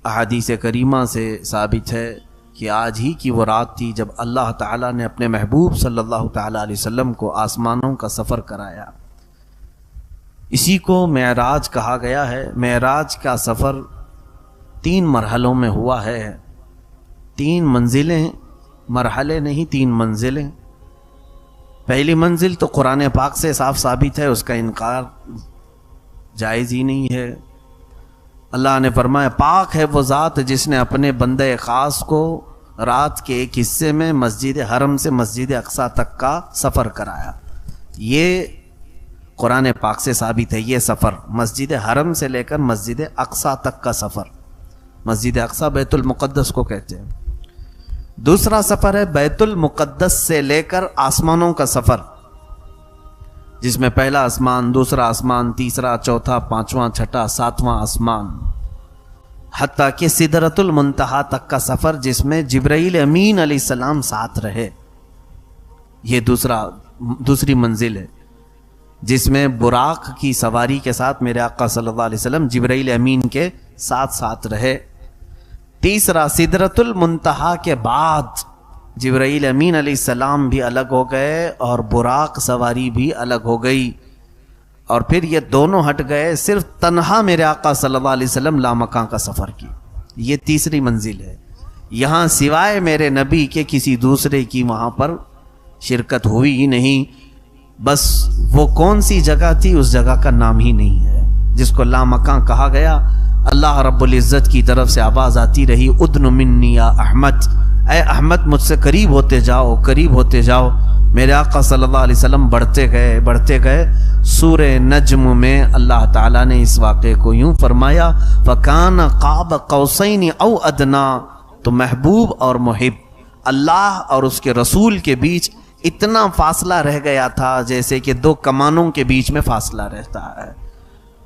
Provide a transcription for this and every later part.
احادیث کریمہ سے ثابت ہے کہ آج ہی کی وہ رات تھی جب اللہ تعالیٰ نے اپنے محبوب صلی اللہ تعالیٰ علیہ وسلم کو آسمانوں کا سفر کرایا۔ اسی کو معراج کہا گیا ہے۔ معراج کا سفر 3 مرحلوں میں ہوا ہے، 3 منزلیں، مرحلے نہیں 3 منزلیں۔ پہلی منزل تو قرآن پاک سے صاف ثابت ہے، اس کا انکار جائز ہی نہیں ہے۔ اللہ نے فرمایا پاک ہے وہ ذات جس نے اپنے بندے خاص کو رات کے ایک حصے میں مسجد حرم سے مسجد اقصی تک کا سفر کرایا۔ یہ قرآن پاک سے ثابت ہے، یہ سفر مسجد حرم سے لے کر مسجد اقصی تک کا سفر۔ مسجد اقصی بیت المقدس کو کہتے ہیں۔ دوسرا سفر ہے بیت المقدس سے لے کر آسمانوں کا سفر، جس میں پہلا آسمان، دوسرا آسمان، تیسرا، چوتھا، پانچواں، چھٹا، ساتواں آسمان، حتیٰ کہ سدرۃ المنتہا تک کا سفر، جس میں جبرائیل امین علیہ السلام ساتھ رہے۔ یہ دوسری منزل ہے، جس میں براق کی سواری کے ساتھ میرے آقا صلی اللہ علیہ وسلم جبرائیل امین کے ساتھ رہے۔ تیسرا سدرۃ المنتہا کے بعد جبرائیل امین علیہ السلام بھی الگ ہو گئے اور براق سواری بھی الگ ہو گئی، اور پھر یہ دونوں ہٹ گئے، صرف تنہا میرے آقا صلی اللہ علیہ وسلم لامکاں کا سفر کی۔ یہ تیسری منزل ہے۔ یہاں سوائے میرے نبی کے کسی دوسرے کی وہاں پر شرکت ہوئی ہی نہیں۔ بس وہ کون سی جگہ تھی، اس جگہ کا نام ہی نہیں ہے، جس کو لامکاں کہا گیا۔ اللہ رب العزت کی طرف سے آواز آتی رہی، ادن منی یا احمد، اے احمد مجھ سے قریب ہوتے جاؤ، قریب ہوتے جاؤ۔ میرے آقا صلی اللہ علیہ وسلم بڑھتے گئے۔ سورہ نجم میں اللہ تعالیٰ نے اس واقعے کو یوں فرمایا، فَكَانَ قَابَ قَوْسَيْنِ أَوْ أَدْنَىٰ، تو محبوب اور محب اللہ اور اس کے رسول کے بیچ اتنا فاصلہ رہ گیا تھا جیسے کہ 2 کمانوں کے بیچ میں فاصلہ رہتا ہے۔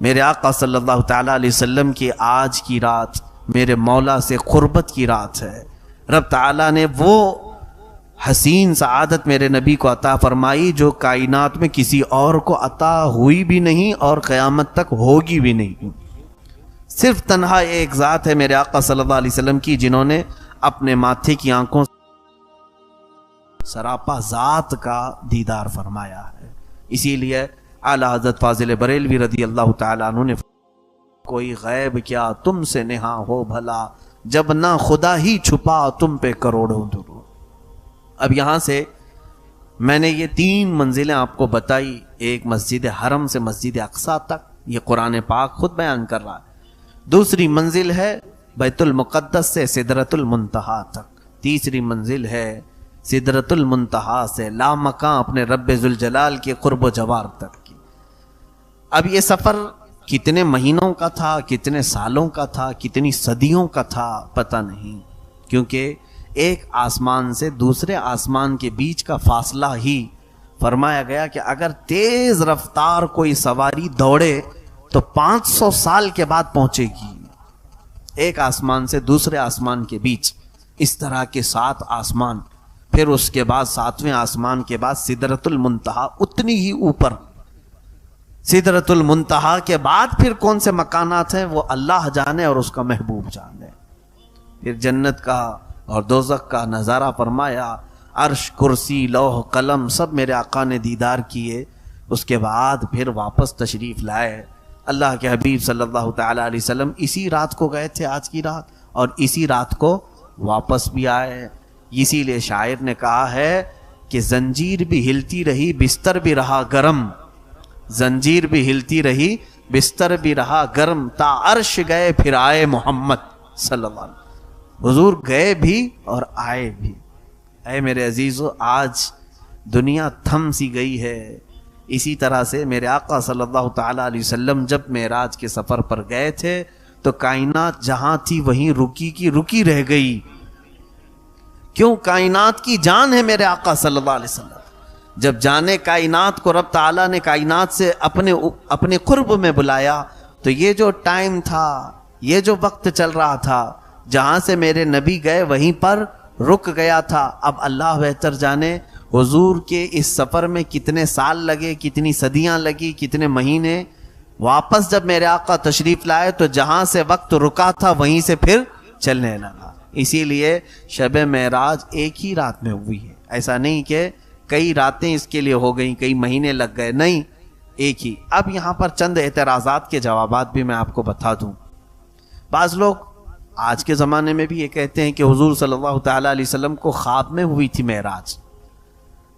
میرے آقا صلی اللہ تعالیٰ علیہ وسلم کی آج کی رات میرے مولا سے قربت کی رات ہے۔ رب تعالیٰ نے وہ حسین سعادت میرے نبی کو عطا فرمائی جو کائنات میں کسی اور کو عطا ہوئی بھی نہیں اور قیامت تک ہوگی بھی نہیں۔ صرف تنہا ایک ذات ہے میرے آقا صلی اللہ علیہ وسلم کی، جنہوں نے اپنے ماتھے کی آنکھوں سراپا ذات کا دیدار فرمایا ہے۔ اسی لیے اعلیٰ حضرت فاضل بریلوی رضی اللہ تعالیٰ عنہ نے کوئی غیب کیا تم سے نہا ہو بھلا، جب نہ خدا ہی چھپا تم پہ کروڑوں درود۔ اب یہاں سے میں نے یہ 3 منزلیں آپ کو بتائی، ایک مسجد حرم سے مسجد اقصی تک، یہ قرآن پاک خود بیان کر رہا ہے۔ دوسری منزل ہے بیت المقدس سے سدرۃ المنتہا تک۔ تیسری منزل ہے سدرۃ المنتہا سے لامکاں اپنے رب ذوالجلال کے قرب و جوار تک کی۔ اب یہ سفر کتنے مہینوں کا تھا، کتنے سالوں کا تھا، کتنی صدیوں کا تھا، پتہ نہیں، کیونکہ ایک آسمان سے دوسرے آسمان کے بیچ کا فاصلہ ہی فرمایا گیا کہ اگر تیز رفتار کوئی سواری دوڑے تو 500 سال کے بعد پہنچے گی۔ ایک آسمان سے دوسرے آسمان کے بیچ اس طرح کے 7 آسمان، پھر اس کے بعد 7ویں آسمان کے بعد سدرۃ المنتہا، اتنی ہی اوپر۔ سدرۃ المنتہا کے بعد پھر کون سے مکانات ہیں وہ اللہ جانے اور اس کا محبوب جانے۔ پھر جنت کا اور دوزخ کا نظارہ فرمایا، عرش، کرسی، لوح، قلم سب میرے آقا نے دیدار کیے۔ اس کے بعد پھر واپس تشریف لائے۔ اللہ کے حبیب صلی اللہ تعالیٰ علیہ وسلم اسی رات کو گئے تھے، آج کی رات، اور اسی رات کو واپس بھی آئے۔ اسی لیے شاعر نے کہا ہے کہ زنجیر بھی ہلتی رہی بستر بھی رہا گرم، زنجیر بھی ہلتی رہی بستر بھی رہا گرم، تا عرش گئے پھر آئے محمد صلی اللہ علیہ وسلم۔ حضور گئے بھی اور آئے بھی۔ اے میرے عزیزو، آج دنیا تھم سی گئی ہے۔ اسی طرح سے میرے آقا صلی اللہ تعالیٰ علیہ وسلم جب معراج کے سفر پر گئے تھے تو کائنات جہاں تھی وہیں رکی کی رکی رہ گئی۔ کیوں؟ کائنات کی جان ہے میرے آقا صلی اللہ علیہ وسلم۔ جب جانے کائنات کو رب تعالیٰ نے کائنات سے اپنے قرب میں بلایا تو یہ جو ٹائم تھا، یہ جو وقت چل رہا تھا، جہاں سے میرے نبی گئے وہیں پر رک گیا تھا۔ اب اللہ بہتر جانے حضور کے اس سفر میں کتنے سال لگے، کتنی صدیاں لگی، کتنے مہینے، واپس جب میرے آقا تشریف لائے تو جہاں سے وقت رکا تھا وہیں سے پھر چلنے لگا. اسی لیے شب معراج ایک ہی رات میں ہوئی ہے. ایسا نہیں کہ کئی راتیں اس کے لیے ہو گئیں, کئی مہینے لگ گئے, نہیں, ایک ہی. اب یہاں پر چند اعتراضات کے جوابات بھی میں آپ کو بتا دوں. بعض لوگ آج کے زمانے میں بھی یہ کہتے ہیں کہ حضور صلی اللہ تعالی علیہ وسلم کو خواب میں ہوئی تھی معراج,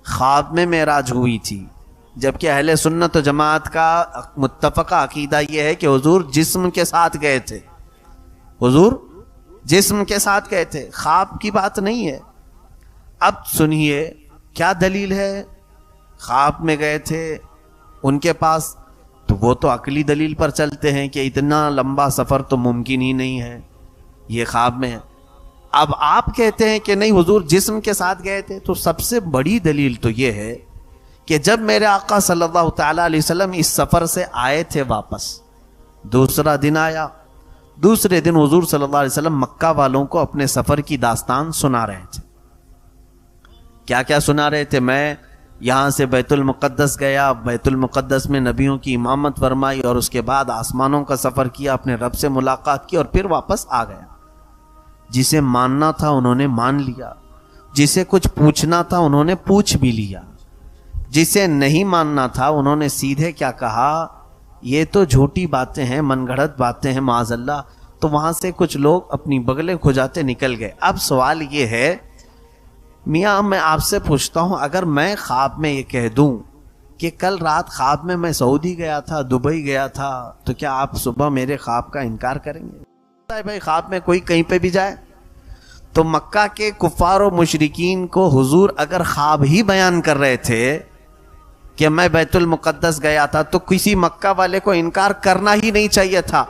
خواب میں معراج ہوئی تھی, جبکہ اہل سنت و جماعت کا متفقہ عقیدہ یہ ہے کہ حضور جسم کے ساتھ گئے تھے, حضور جسم کے ساتھ گئے تھے, خواب کی بات نہیں ہے. اب سنیے کیا دلیل ہے, خواب میں گئے تھے ان کے پاس, تو وہ تو عقلی دلیل پر چلتے ہیں کہ اتنا لمبا سفر تو ممکن ہی نہیں ہے, یہ خواب میں ہے. اب آپ کہتے ہیں کہ نہیں حضور جسم کے ساتھ گئے تھے, تو سب سے بڑی دلیل تو یہ ہے کہ جب میرے آقا صلی اللہ تعالی علیہ وسلم اس سفر سے آئے تھے واپس, دوسرا دن آیا, دوسرے دن حضور صلی اللہ علیہ وسلم مکہ والوں کو اپنے سفر کی داستان سنا رہے تھے. کیا کیا سنا رہے تھے؟ میں یہاں سے بیت المقدس گیا, بیت المقدس میں نبیوں کی امامت فرمائی, اور اس کے بعد آسمانوں کا سفر کیا, اپنے رب سے ملاقات کی, اور پھر واپس آ گیا. جسے ماننا تھا انہوں نے مان لیا, جسے کچھ پوچھنا تھا انہوں نے پوچھ بھی لیا, جسے نہیں ماننا تھا انہوں نے سیدھے کیا کہا, یہ تو جھوٹی باتیں ہیں, من گھڑت باتیں ہیں معاذ اللہ. تو وہاں سے کچھ لوگ اپنی بغلیں کھجاتے نکل گئے. اب سوال یہ ہے, میاں میں آپ سے پوچھتا ہوں, اگر میں خواب میں یہ کہہ دوں کہ کل رات خواب میں میں سعودی گیا تھا, دبئی گیا تھا, تو کیا آپ صبح میرے خواب کا انکار کریں گے؟ بھائی خواب میں کوئی کہیں پہ بھی جائے, تو مکہ کے کفار و مشرکین کو حضور اگر خواب ہی بیان کر رہے تھے کہ میں بیت المقدس گیا تھا, تو کسی مکہ والے کو انکار کرنا ہی نہیں چاہیے تھا.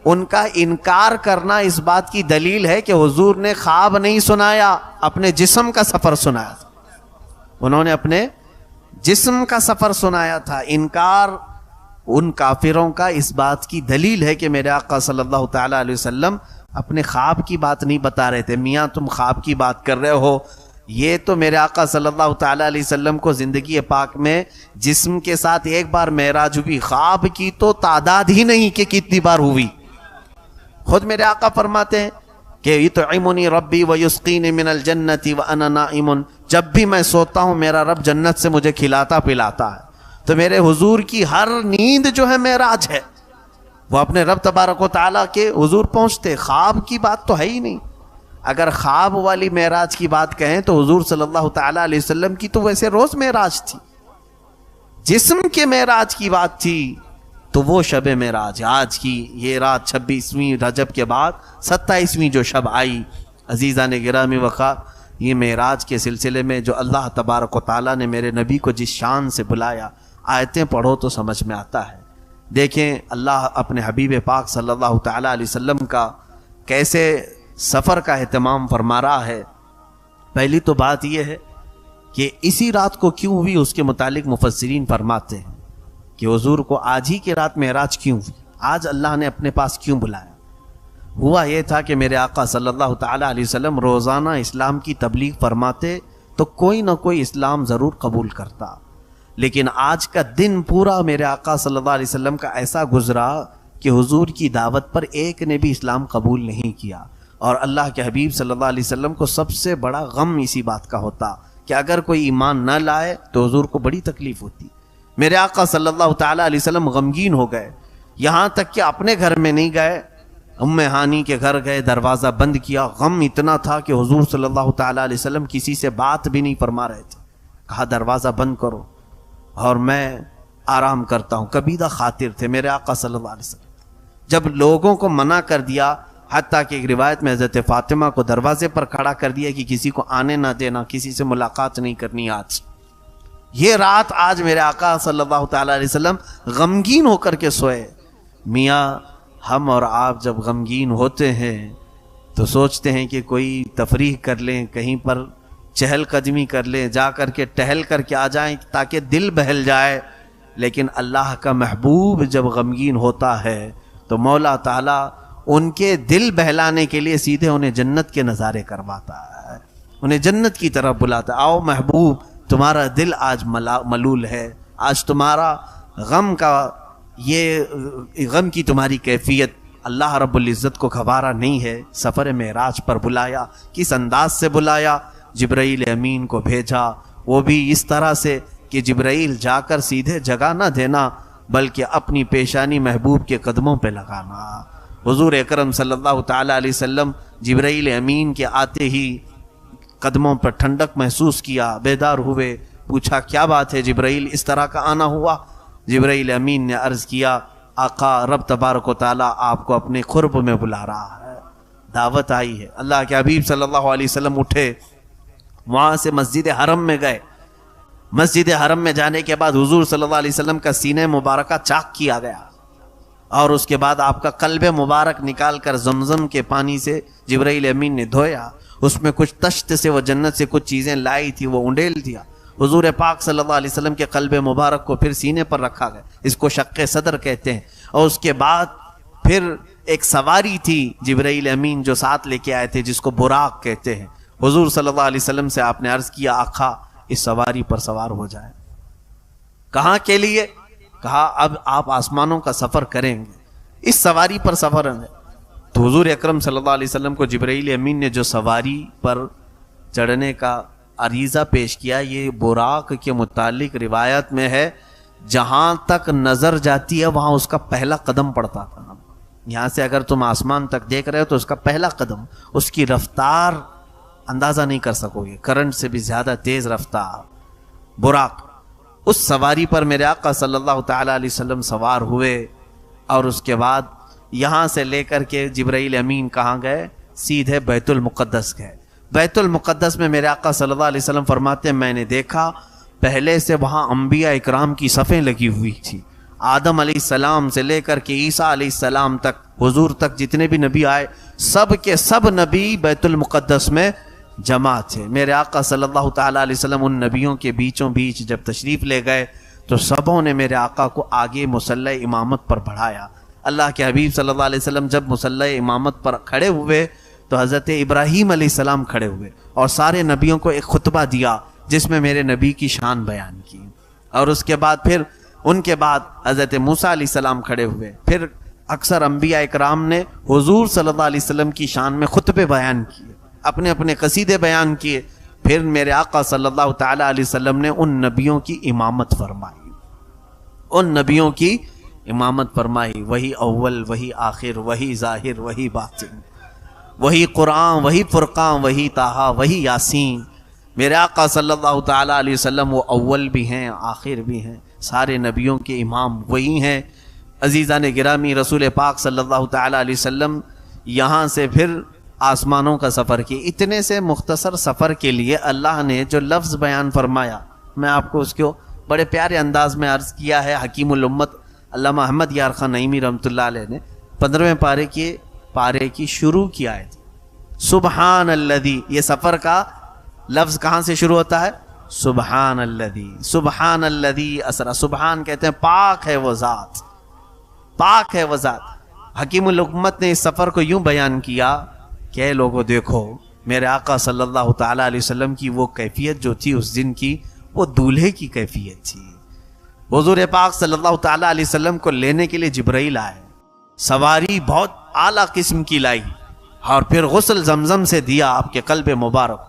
ان کا انکار کرنا اس بات کی دلیل ہے کہ حضور نے خواب نہیں سنایا, اپنے جسم کا سفر سنایا تھا. انہوں نے اپنے جسم کا سفر سنایا تھا. انکار ان کافروں کا اس بات کی دلیل ہے کہ میرے آقا صلی اللہ تعالی علیہ وسلم اپنے خواب کی بات نہیں بتا رہے تھے. میاں تم خواب کی بات کر رہے ہو, یہ تو میرے آقا صلی اللہ تعالی علیہ وسلم کو زندگی پاک میں جسم کے ساتھ ایک بار معراج ہوئی, خواب کی تو تعداد ہی نہیں کہ کتنی بار ہوئی. خود میرے آقا فرماتے ہیں کہ یطعمنی ربی ویسقینی من الجنت وانا نائم, جب بھی میں سوتا ہوں میرا رب جنت سے مجھے کھلاتا پلاتا ہے. تو میرے حضور کی ہر نیند جو ہے معراج ہے, وہ اپنے رب تبارک و تعالیٰ کے حضور پہنچتے. خواب کی بات تو ہے ہی نہیں. اگر خواب والی معراج کی بات کہیں تو حضور صلی اللہ تعالیٰ علیہ وسلم کی تو ویسے روز معراج تھی. جسم کے معراج کی بات تھی تو وہ شب معراج آج کی یہ رات 26ویں رجب کے بعد 27ویں جو شب آئی, عزیزان گرامی وقار, یہ معراج کے سلسلے میں جو اللہ تبارک و تعالیٰ نے میرے نبی کو جس شان سے بلایا, آیتیں پڑھو تو سمجھ میں آتا ہے. دیکھیں اللہ اپنے حبیب پاک صلی اللہ تعالیٰ علیہ وسلم کا کیسے سفر کا اہتمام فرما رہا ہے. پہلی تو بات یہ ہے کہ اسی رات کو کیوں ہوئی, اس کے متعلق مفسرین فرماتے ہیں کہ حضور کو آج ہی کی رات معراج کیوں ہوئی, آج اللہ نے اپنے پاس کیوں بلایا. ہوا یہ تھا کہ میرے آقا صلی اللہ تعالیٰ علیہ وسلم روزانہ اسلام کی تبلیغ فرماتے تو کوئی نہ کوئی اسلام ضرور قبول کرتا, لیکن آج کا دن پورا میرے آقا صلی اللہ علیہ وسلم کا ایسا گزرا کہ حضور کی دعوت پر ایک نے بھی اسلام قبول نہیں کیا. اور اللہ کے حبیب صلی اللہ علیہ وسلم کو سب سے بڑا غم اسی بات کا ہوتا کہ اگر کوئی ایمان نہ لائے تو حضور کو بڑی تکلیف ہوتی. میرے آقا صلی اللہ تعالیٰ علیہ وسلم غمگین ہو گئے, یہاں تک کہ اپنے گھر میں نہیں گئے, ام ہانی کے گھر گئے, دروازہ بند کیا. غم اتنا تھا کہ حضور صلی اللہ تعالیٰ علیہ وسلم کسی سے بات بھی نہیں فرما رہے تھے. کہا دروازہ بند کرو اور میں آرام کرتا ہوں. کبیدہ خاطر تھے میرے آقا صلی اللہ علیہ وسلم. جب لوگوں کو منع کر دیا, حتیٰ کہ ایک روایت میں حضرت فاطمہ کو دروازے پر کھڑا کر دیا کہ کسی کو آنے نہ دینا, کسی سے ملاقات نہیں کرنی. آج یہ رات آج میرے آقا صلی اللہ تعالیٰ علیہ وسلم غمگین ہو کر کے سوئے. میاں ہم اور آپ جب غمگین ہوتے ہیں تو سوچتے ہیں کہ کوئی تفریح کر لیں, کہیں پر چہل قدمی کر لیں, جا کر کے ٹہل کر کے آ جائیں تاکہ دل بہل جائے. لیکن اللہ کا محبوب جب غمگین ہوتا ہے تو مولا تعالیٰ ان کے دل بہلانے کے لیے سیدھے انہیں جنت کے نظارے کرواتا ہے, انہیں جنت کی طرف بلاتا ہے. آؤ محبوب, تمہارا دل آج ملول ہے, آج تمہارا غم کا یہ غم کی تمہاری کیفیت اللہ رب العزت کو گوارا نہیں ہے۔ سفر معراج پر بلایا، کس انداز سے بلایا؟ جبرائیل امین کو بھیجا، وہ بھی اس طرح سے کہ جبرائیل جا کر سیدھے جگہ نہ دینا بلکہ اپنی پیشانی محبوب کے قدموں پہ لگانا۔ حضور اکرم صلی اللہ تعالیٰ علیہ وسلم جبرائیل امین کے آتے ہی قدموں پر ٹھنڈک محسوس کیا، بیدار ہوئے، پوچھا کیا بات ہے جبرائیل، اس طرح کا آنا ہوا؟ جبرائیل امین نے عرض کیا آقا رب تبارک و تعالیٰ آپ کو اپنے قرب میں بلا رہا ہے، دعوت آئی ہے۔ اللہ کے حبیب صلی اللہ علیہ وسلم اٹھے، وہاں سے مسجد حرم میں گئے۔ مسجد حرم میں جانے کے بعد حضور صلی اللہ علیہ وسلم کا سینہ مبارکہ چاک کیا گیا، اور اس کے بعد آپ کا قلب مبارک نکال کر زمزم کے پانی سے جبرائیل امین نے دھویا۔ اس میں کچھ تشت سے وہ جنت سے کچھ چیزیں لائی تھی، وہ انڈیل دیا۔ حضور پاک صلی اللہ علیہ وسلم کے قلب مبارک کو پھر سینے پر رکھا گیا، اس کو شق صدر کہتے ہیں۔ اور اس کے بعد پھر ایک سواری تھی جبرائیل امین جو ساتھ لے کے آئے تھے، جس کو براق کہتے ہیں۔ حضور صلی اللہ علیہ وسلم سے آپ نے عرض کیا آقا اس سواری پر سوار ہو جائے۔ کہاں کے لیے؟ کہا اب آپ آسمانوں کا سفر کریں گے، اس سواری پر سفر ہے۔ تو حضور اکرم صلی اللہ علیہ وسلم کو جبرائیل امین نے جو سواری پر چڑھنے کا عریضہ پیش کیا، یہ براق کے متعلق روایت میں ہے جہاں تک نظر جاتی ہے وہاں اس کا پہلا قدم پڑتا تھا۔ یہاں سے اگر تم آسمان تک دیکھ رہے ہو تو اس کا پہلا قدم، اس کی رفتار اندازہ نہیں کر سکو گے، کرنٹ سے بھی زیادہ تیز رفتار براق۔ اس سواری پر میرے آقا صلی اللہ تعالیٰ علیہ وسلم سوار ہوئے، اور اس کے بعد یہاں سے لے کر کے جبرائیل امین کہاں گئے؟ سیدھے بیت المقدس گئے۔ بیت المقدس میں میرے آقا صلی اللہ علیہ وسلم فرماتے ہیں میں نے دیکھا پہلے سے وہاں انبیاء اکرام کی صفیں لگی ہوئی تھی، آدم علیہ السلام سے لے کر کے عیسیٰ علیہ السلام تک، حضور تک جتنے بھی نبی آئے سب کے سب نبی بیت المقدس میں جمع تھے۔ میرے آقا صلی اللہ تعالیٰ علیہ وسلم ان نبیوں کے بیچوں بیچ جب تشریف لے گئے تو سبوں نے میرے آقا کو آگے مصلی امامت پر بڑھایا۔ اللہ کے حبیب صلی اللہ علیہ وسلم جب مصلی امامت پر کھڑے ہوئے تو حضرت ابراہیم علیہ السلام کھڑے ہوئے اور سارے نبیوں کو ایک خطبہ دیا جس میں میرے نبی کی شان بیان کی، اور اس کے بعد پھر ان کے بعد حضرت موسیٰ علیہ السلام کھڑے ہوئے، پھر اکثر انبیاء اکرام نے حضور صلی اللہ علیہ وسلم کی شان میں خطبے بیان کیے، اپنے اپنے قصیدے بیان کیے، پھر میرے آقا صلی اللہ تعالیٰ علیہ وسلم نے ان نبیوں کی امامت فرمائی، ان نبیوں کی امامت فرمائی، وہی اول وہی آخر وہی ظاہر وہی باطن، وہی قرآن وہی فرقان وہی طٰہٰ وہی یاسین۔ میرے آقا صلی اللہ تعالیٰ علیہ وسلم وہ اول بھی ہیں آخر بھی ہیں، سارے نبیوں کے امام وہی ہیں۔ عزیزان گرامی، رسول پاک صلی اللہ تعالیٰ علیہ وسلم یہاں سے پھر آسمانوں کا سفر کی۔ اتنے سے مختصر سفر کے لیے اللہ نے جو لفظ بیان فرمایا میں آپ کو اس کو بڑے پیارے انداز میں عرض کیا ہے۔ حکیم الامت علامہ احمد یار خان نعیمی رحمۃ اللہ علیہ نے 15ویں پارے کی شروع کی آیت سبحان الذی، یہ سفر کا لفظ کہاں سے شروع ہوتا ہے؟ سبحان الذی، سبحان الذی اسرا، سبحان کہتے ہیں پاک ہے وہ ذات، پاک ہے وہ ذات۔ حکیم الامت نے اس سفر کو یوں بیان کیا کہ اے لوگوں دیکھو میرے آقا صلی اللہ تعالیٰ علیہ وسلم کی وہ کیفیت جو تھی اس دن کی، وہ دولہے کی کیفیت تھی۔ حضور پاک صلی اللہ تعالیٰ علیہ وسلم کو لینے کے لیے جبرائیل آئے، سواری بہت اعلیٰ قسم کی لائی، اور پھر غسل زمزم سے دیا آپ کے قلب مبارک۔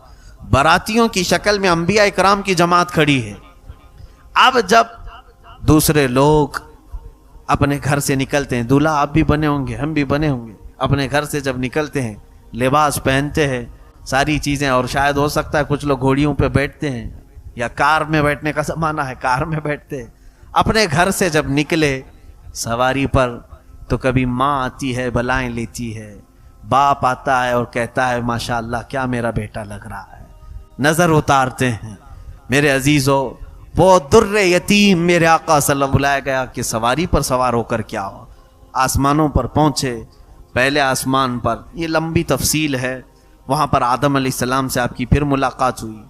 براتیوں کی شکل میں انبیاء اکرام کی جماعت کھڑی ہے۔ اب جب دوسرے لوگ اپنے گھر سے نکلتے ہیں، دولہا آپ بھی بنے ہوں گے ہم بھی بنے ہوں گے، اپنے گھر سے جب نکلتے ہیں لباس پہنتے ہیں ساری چیزیں، اور شاید ہو سکتا ہے کچھ لوگ گھوڑیوں پہ بیٹھتے ہیں یا کار میں بیٹھنے کا زمانہ ہے کار میں بیٹھتے ہیں۔ اپنے گھر سے جب نکلے سواری پر تو کبھی ماں آتی ہے بلائیں لیتی ہے، باپ آتا ہے اور کہتا ہے ماشاءاللہ کیا میرا بیٹا لگ رہا ہے، نظر اتارتے ہیں۔ میرے عزیزو، وہ در یتیم میرے آقا صلی اللہ علیہ وسلم بلایا گیا کہ سواری پر سوار ہو کر کیا ہو، آسمانوں پر پہنچے۔ پہلے آسمان پر، یہ لمبی تفصیل ہے، وہاں پر آدم علیہ السلام سے آپ کی پھر ملاقات ہوئی،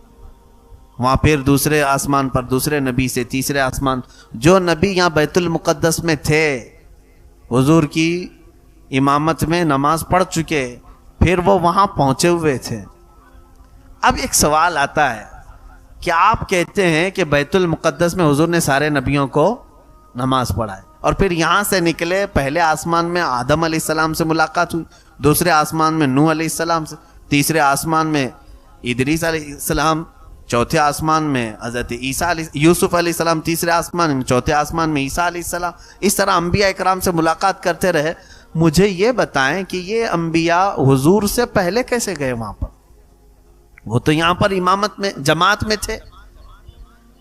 وہاں پھر دوسرے آسمان پر دوسرے نبی سے تیسرے آسمان، جو نبی یہاں بیت المقدس میں تھے حضور کی امامت میں نماز پڑھ چکے، پھر وہ وہاں پہنچے ہوئے تھے۔ اب ایک سوال آتا ہے کہ آپ کہتے ہیں کہ بیت المقدس میں حضور نے سارے نبیوں کو نماز پڑھائے، اور پھر یہاں سے نکلے، پہلے آسمان میں آدم علیہ السلام سے ملاقات ہوئی، دوسرے آسمان میں نوح علیہ السلام سے، تیسرے آسمان میں ادریس علیہ السلام، چوتھے آسمان میں حضرت یوسف علیہ السلام، تیسرے آسمان میں، چوتھے آسمان میں عیسیٰ علیہ السلام. اس طرح انبیاء اکرام سے ملاقات کرتے رہے. مجھے یہ بتائیں کہ یہ انبیاء حضور سے پہلے کیسے گئے وہاں پر؟ وہ تو یہاں پر امامت میں جماعت میں تھے.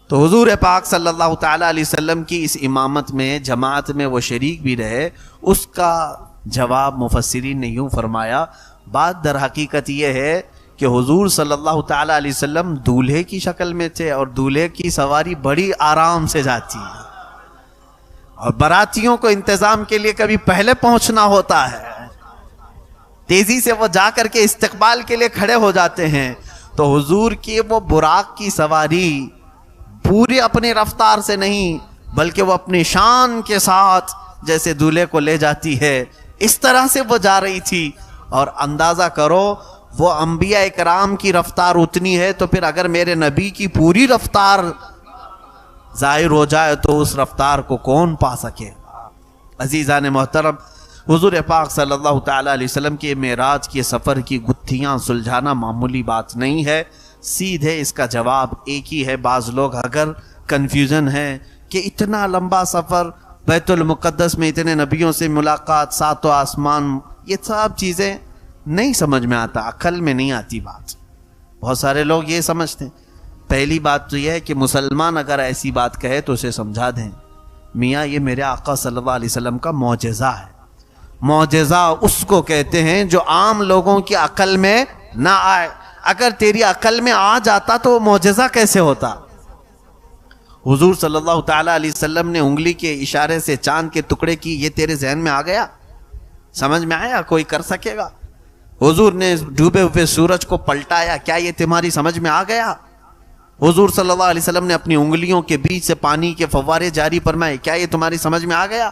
تو حضور پاک صلی اللہ تعالی علیہ وسلم کی اس امامت میں جماعت میں وہ شریک بھی رہے. اس کا جواب مفسرین نے یوں فرمایا، بات در حقیقت یہ ہے کہ حضور صلی اللہ تعالی علیہ وسلم دولہے کی شکل میں تھے، اور دولہے کی سواری بڑی آرام سے جاتی ہے، اور براتیوں کو انتظام کے لیے کبھی پہلے پہنچنا ہوتا ہے، تیزی سے وہ جا کر کے استقبال کے لیے کھڑے ہو جاتے ہیں. تو حضور کی وہ براق کی سواری پوری اپنی رفتار سے نہیں، بلکہ وہ اپنی شان کے ساتھ جیسے دولہے کو لے جاتی ہے اس طرح سے وہ جا رہی تھی. اور اندازہ کرو وہ انبیاء اکرام کی رفتار اتنی ہے، تو پھر اگر میرے نبی کی پوری رفتار ظاہر ہو جائے تو اس رفتار کو کون پا سکے؟ عزیزان محترم، حضور پاک صلی اللہ تعالی علیہ وسلم کے معراج کے سفر کی گتھیاں سلجھانا معمولی بات نہیں ہے. سیدھے اس کا جواب ایک ہی ہے. بعض لوگ اگر کنفیوژن ہے کہ اتنا لمبا سفر، بیت المقدس میں اتنے نبیوں سے ملاقات، ساتوں آسمان، یہ سب چیزیں نہیں سمجھ میں آتا، عقل میں نہیں آتی بات. بہت سارے لوگ یہ سمجھتے ہیں. پہلی بات تو یہ ہے کہ مسلمان اگر ایسی بات کہے تو اسے سمجھا دیں، میاں یہ میرے آقا صلی اللہ علیہ وسلم کا معجزہ ہے. معجزہ اس کو کہتے ہیں جو عام لوگوں کی عقل میں نہ آئے. اگر تیری عقل میں آ جاتا تو وہ معجزہ کیسے ہوتا؟ حضور صلی اللہ تعالی علیہ وسلم نے انگلی کے اشارے سے چاند کے ٹکڑے کی، یہ تیرے ذہن میں آ گیا؟ سمجھ میں آیا؟ کوئی کر سکے گا؟ حضور نے ڈوبے ہوئے سورج کو پلٹایا، کیا یہ تمہاری سمجھ میں آ گیا؟ حضور صلی اللہ علیہ وسلم نے اپنی انگلیوں کے بیچ سے پانی کے فوارے جاری فرمائے، کیا یہ تمہاری سمجھ میں آ گیا؟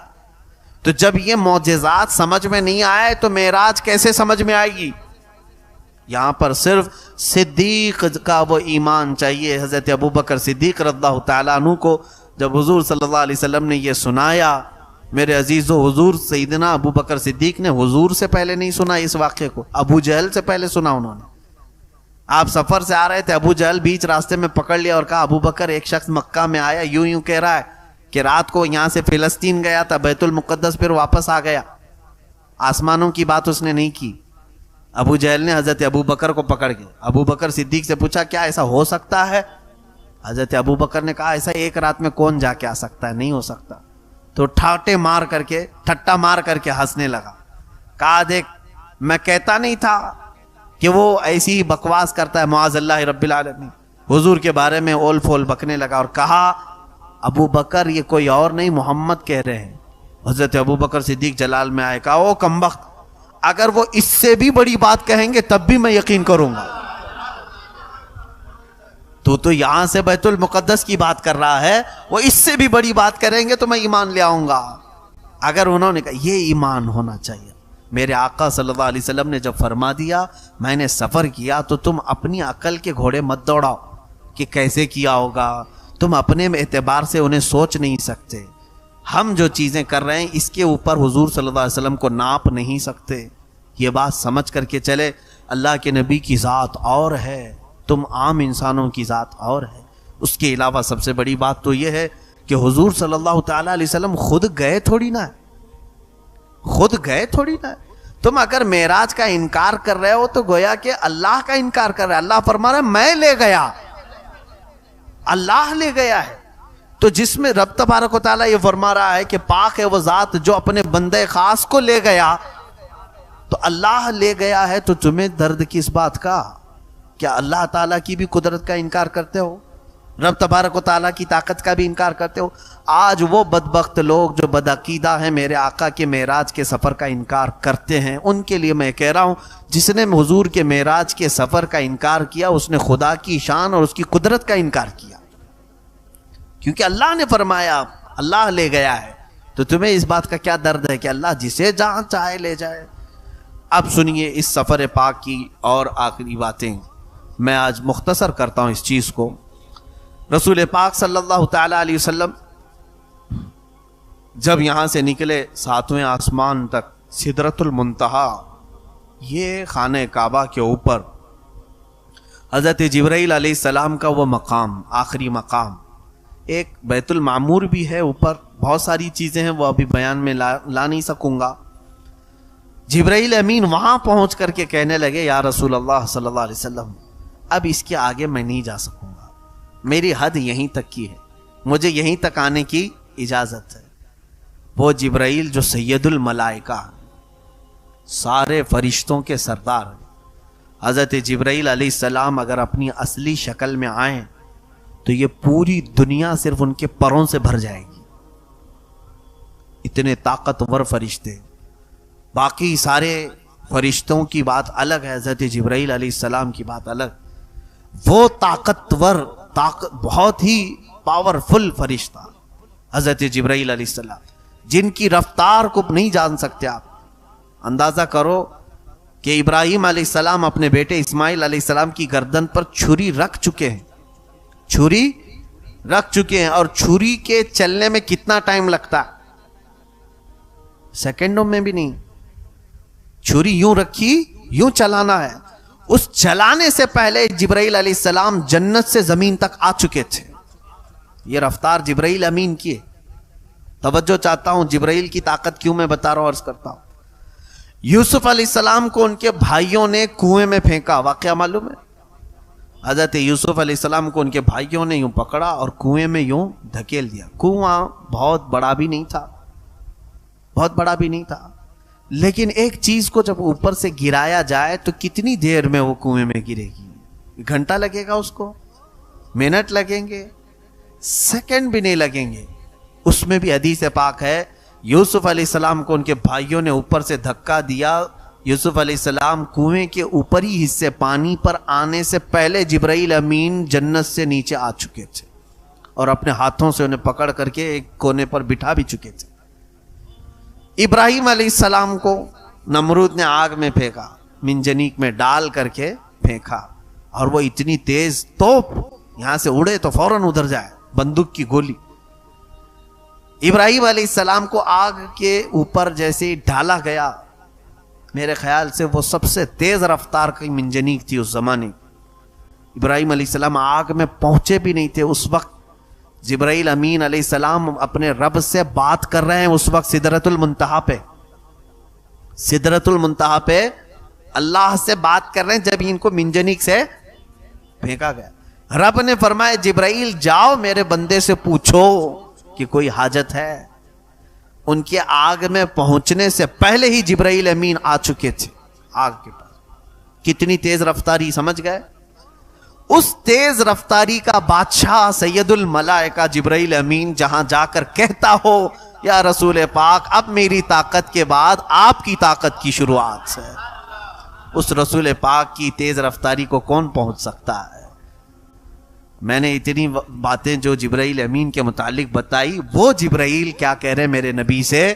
تو جب یہ معجزات سمجھ میں نہیں آئے تو معراج کیسے سمجھ میں آئے گی؟ یہاں پر صرف صدیق کا وہ ایمان چاہیے. حضرت ابوبکر صدیق رضی اللہ تعالیٰ عنہ کو جب حضور صلی اللہ علیہ وسلم نے یہ سنایا، میرے عزیزو، حضور سیدنا ابوبکر صدیق نے حضور سے پہلے نہیں سنا اس واقعے کو، ابو جہل سے پہلے سنا انہوں نے. آپ سفر سے آ رہے تھے، ابو جہل بیچ راستے میں پکڑ لیا اور کہا ابو بکر ایک شخص مکہ میں آیا، یوں کہہ رہا ہے کہ رات کو یہاں سے فلسطین گیا تھا، بیت المقدس، پھر واپس آ گیا. آسمانوں کی بات اس نے نہیں کی. ابو جہل نے حضرت ابو بکر کو پکڑ کے ابو بکر صدیق سے پوچھا کیا ایسا ہو سکتا ہے؟ حضرت ابو بکر نے کہا ایسا ایک رات میں کون جا کے آ سکتا ہے، نہیں ہو سکتا. تو ٹھٹا مار کر کے ہنسنے لگا. کہا دیکھ میں کہتا نہیں تھا کہ وہ ایسی ہی بکواس کرتا ہے، معاذ اللہ رب العالمین. حضور کے بارے میں اول فول بکنے لگا اور کہا ابو بکر یہ کوئی اور نہیں محمد کہہ رہے ہیں. حضرت ابو بکر صدیق جلال میں آئے، کہا او کمبخت، اگر وہ اس سے بھی بڑی بات کہیں گے تب بھی میں یقین کروں گا. تو یہاں سے بیت المقدس کی بات کر رہا ہے، وہ اس سے بھی بڑی بات کریں گے تو میں ایمان لے آؤں گا. اگر انہوں نے کہا یہ ایمان ہونا چاہیے. میرے آقا صلی اللہ علیہ وسلم نے جب فرما دیا میں نے سفر کیا، تو تم اپنی عقل کے گھوڑے مت دوڑاؤ کہ کیسے کیا ہوگا. تم اپنے اعتبار سے انہیں سوچ نہیں سکتے. ہم جو چیزیں کر رہے ہیں اس کے اوپر حضور صلی اللہ علیہ وسلم کو ناپ نہیں سکتے. یہ بات سمجھ کر کے چلے. اللہ کے نبی کی ذات اور ہے، تم عام انسانوں کی ذات اور ہے. اس کے علاوہ سب سے بڑی بات تو یہ ہے کہ حضور صلی اللہ تعالی علیہ وسلم خود گئے تھوڑی نہ. تم اگر معراج کا انکار کر رہے ہو تو گویا کہ اللہ کا انکار کر رہے. اللہ فرما رہا ہے میں لے گیا، اللہ لے گیا ہے. تو جس میں رب تبارک و تعالیٰ یہ فرما رہا ہے کہ پاک ہے وہ ذات جو اپنے بندے خاص کو لے گیا، تو اللہ لے گیا ہے. تو تمہیں درد کس بات کا؟ کیا اللہ تعالیٰ کی بھی قدرت کا انکار کرتے ہو؟ رب تبارک و تعالیٰ کی طاقت کا بھی انکار کرتے ہو؟ آج وہ بدبخت لوگ جو بدعقیدہ ہیں میرے آقا کے معراج کے سفر کا انکار کرتے ہیں، ان کے لیے میں کہہ رہا ہوں جس نے حضور کے معراج کے سفر کا انکار کیا اس نے خدا کی شان اور اس کی قدرت کا انکار کیا. کیونکہ اللہ نے فرمایا اللہ لے گیا ہے. تو تمہیں اس بات کا کیا درد ہے کہ اللہ جسے جہاں چاہے لے جائے. اب سنیے اس سفر پاک کی اور آخری باتیں. میں آج مختصر کرتا ہوں اس چیز کو. رسول پاک صلی اللہ تعالی علیہ وسلم جب یہاں سے نکلے 7ویں آسمان تک سدرۃ المنتہا، یہ خانہ کعبہ کے اوپر حضرت جبرائیل علیہ السلام کا وہ مقام، آخری مقام، ایک بیت المعمور بھی ہے اوپر، بہت ساری چیزیں ہیں وہ ابھی بیان میں لا نہیں سکوں گا۔ جبرائیل امین وہاں پہنچ کر کے کہنے لگے یا رسول اللہ صلی اللہ علیہ وسلم اب اس کے آگے میں نہیں جا سکوں گا، میری حد یہیں تک کی ہے، مجھے یہیں تک آنے کی اجازت ہے۔ وہ جبرائیل جو سید الملائکہ، سارے فرشتوں کے سردار، حضرت جبرائیل علیہ السلام اگر اپنی اصلی شکل میں آئیں تو یہ پوری دنیا صرف ان کے پروں سے بھر جائے گی، اتنے طاقتور فرشتے۔ باقی سارے فرشتوں کی بات الگ ہے، حضرت جبرائیل علیہ السلام کی بات الگ۔ وہ طاقتور، بہت ہی پاورفل فرشتہ حضرت جبرائیل علیہ السلام، جن کی رفتار کو نہیں جان سکتے آپ۔ اندازہ کرو کہ ابراہیم علیہ السلام اپنے بیٹے اسماعیل علیہ السلام کی گردن پر چھری رکھ چکے ہیں، چھری رکھ چکے ہیں، اور چھری کے چلنے میں کتنا ٹائم لگتا ہے؟ سیکنڈوں میں بھی نہیں۔ چھری یوں رکھی، یوں چلانا ہے۔ اس چلانے سے پہلے جبرائیل علیہ السلام جنت سے زمین تک آ چکے تھے۔ یہ رفتار جبرائیل امین کی ہے۔ توجہ چاہتا ہوں، جبرائیل کی طاقت کیوں میں بتا رہا ہوں، عرض کرتا ہوں۔ یوسف علیہ السلام کو ان کے بھائیوں نے کنویں میں پھینکا، واقعہ معلوم ہے؟ حضرت یوسف علیہ السلام کو ان کے بھائیوں نے یوں پکڑا اور کنویں میں یوں دھکیل دیا۔ کنواں بہت بڑا بھی نہیں تھا، بہت بڑا بھی نہیں تھا، لیکن ایک چیز کو جب اوپر سے گرایا جائے تو کتنی دیر میں وہ کنویں میں گرے گی؟ گھنٹہ لگے گا اس کو؟ منٹ لگیں گے؟ سیکنڈ بھی نہیں لگیں گے۔ اس میں بھی حدیث پاک ہے، یوسف علیہ السلام کو ان کے بھائیوں نے اوپر سے دھکا دیا، یوسف علیہ السلام کنویں کے اوپری حصے پانی پر آنے سے پہلے جبرائیل امین جنت سے نیچے آ چکے تھے اور اپنے ہاتھوں سے انہیں پکڑ کر کے ایک کونے پر بٹھا بھی چکے تھے۔ ابراہیم علیہ السلام کو نمرود نے آگ میں پھینکا، منجنیق میں ڈال کر کے پھینکا، اور وہ اتنی تیز توپ یہاں سے اڑے تو فوراً ادھر جائے، بندوق کی گولی۔ ابراہیم علیہ السلام کو آگ کے اوپر جیسے ڈالا گیا، میرے خیال سے وہ سب سے تیز رفتار کی منجنیق تھی اس زمانے۔ ابراہیم علیہ السلام آگ میں پہنچے بھی نہیں تھے اس وقت، جبرائیل امین علیہ السلام اپنے رب سے بات کر رہے ہیں اس وقت سدرۃ المنتہا پہ، سدرۃ المنتہا پہ اللہ سے بات کر رہے ہیں جب ان کو منجنیق سے پھینکا گیا۔ رب نے فرمایا جبرائیل جاؤ میرے بندے سے پوچھو کہ کوئی حاجت ہے۔ ان کے آگ میں پہنچنے سے پہلے ہی جبرائیل امین آ چکے تھے آگ کے پاس۔ کتنی تیز رفتاری، سمجھ گئے؟ اس تیز رفتاری کا بادشاہ سید الملائکہ جبرائیل امین جہاں جا کر کہتا ہو یا رسول پاک اب میری طاقت کے بعد آپ کی طاقت کی شروعات ہے، اس رسول پاک کی تیز رفتاری کو کون پہنچ سکتا ہے؟ میں نے اتنی باتیں جو جبرائیل امین کے متعلق بتائی، وہ جبرائیل کیا کہہ رہے میرے نبی سے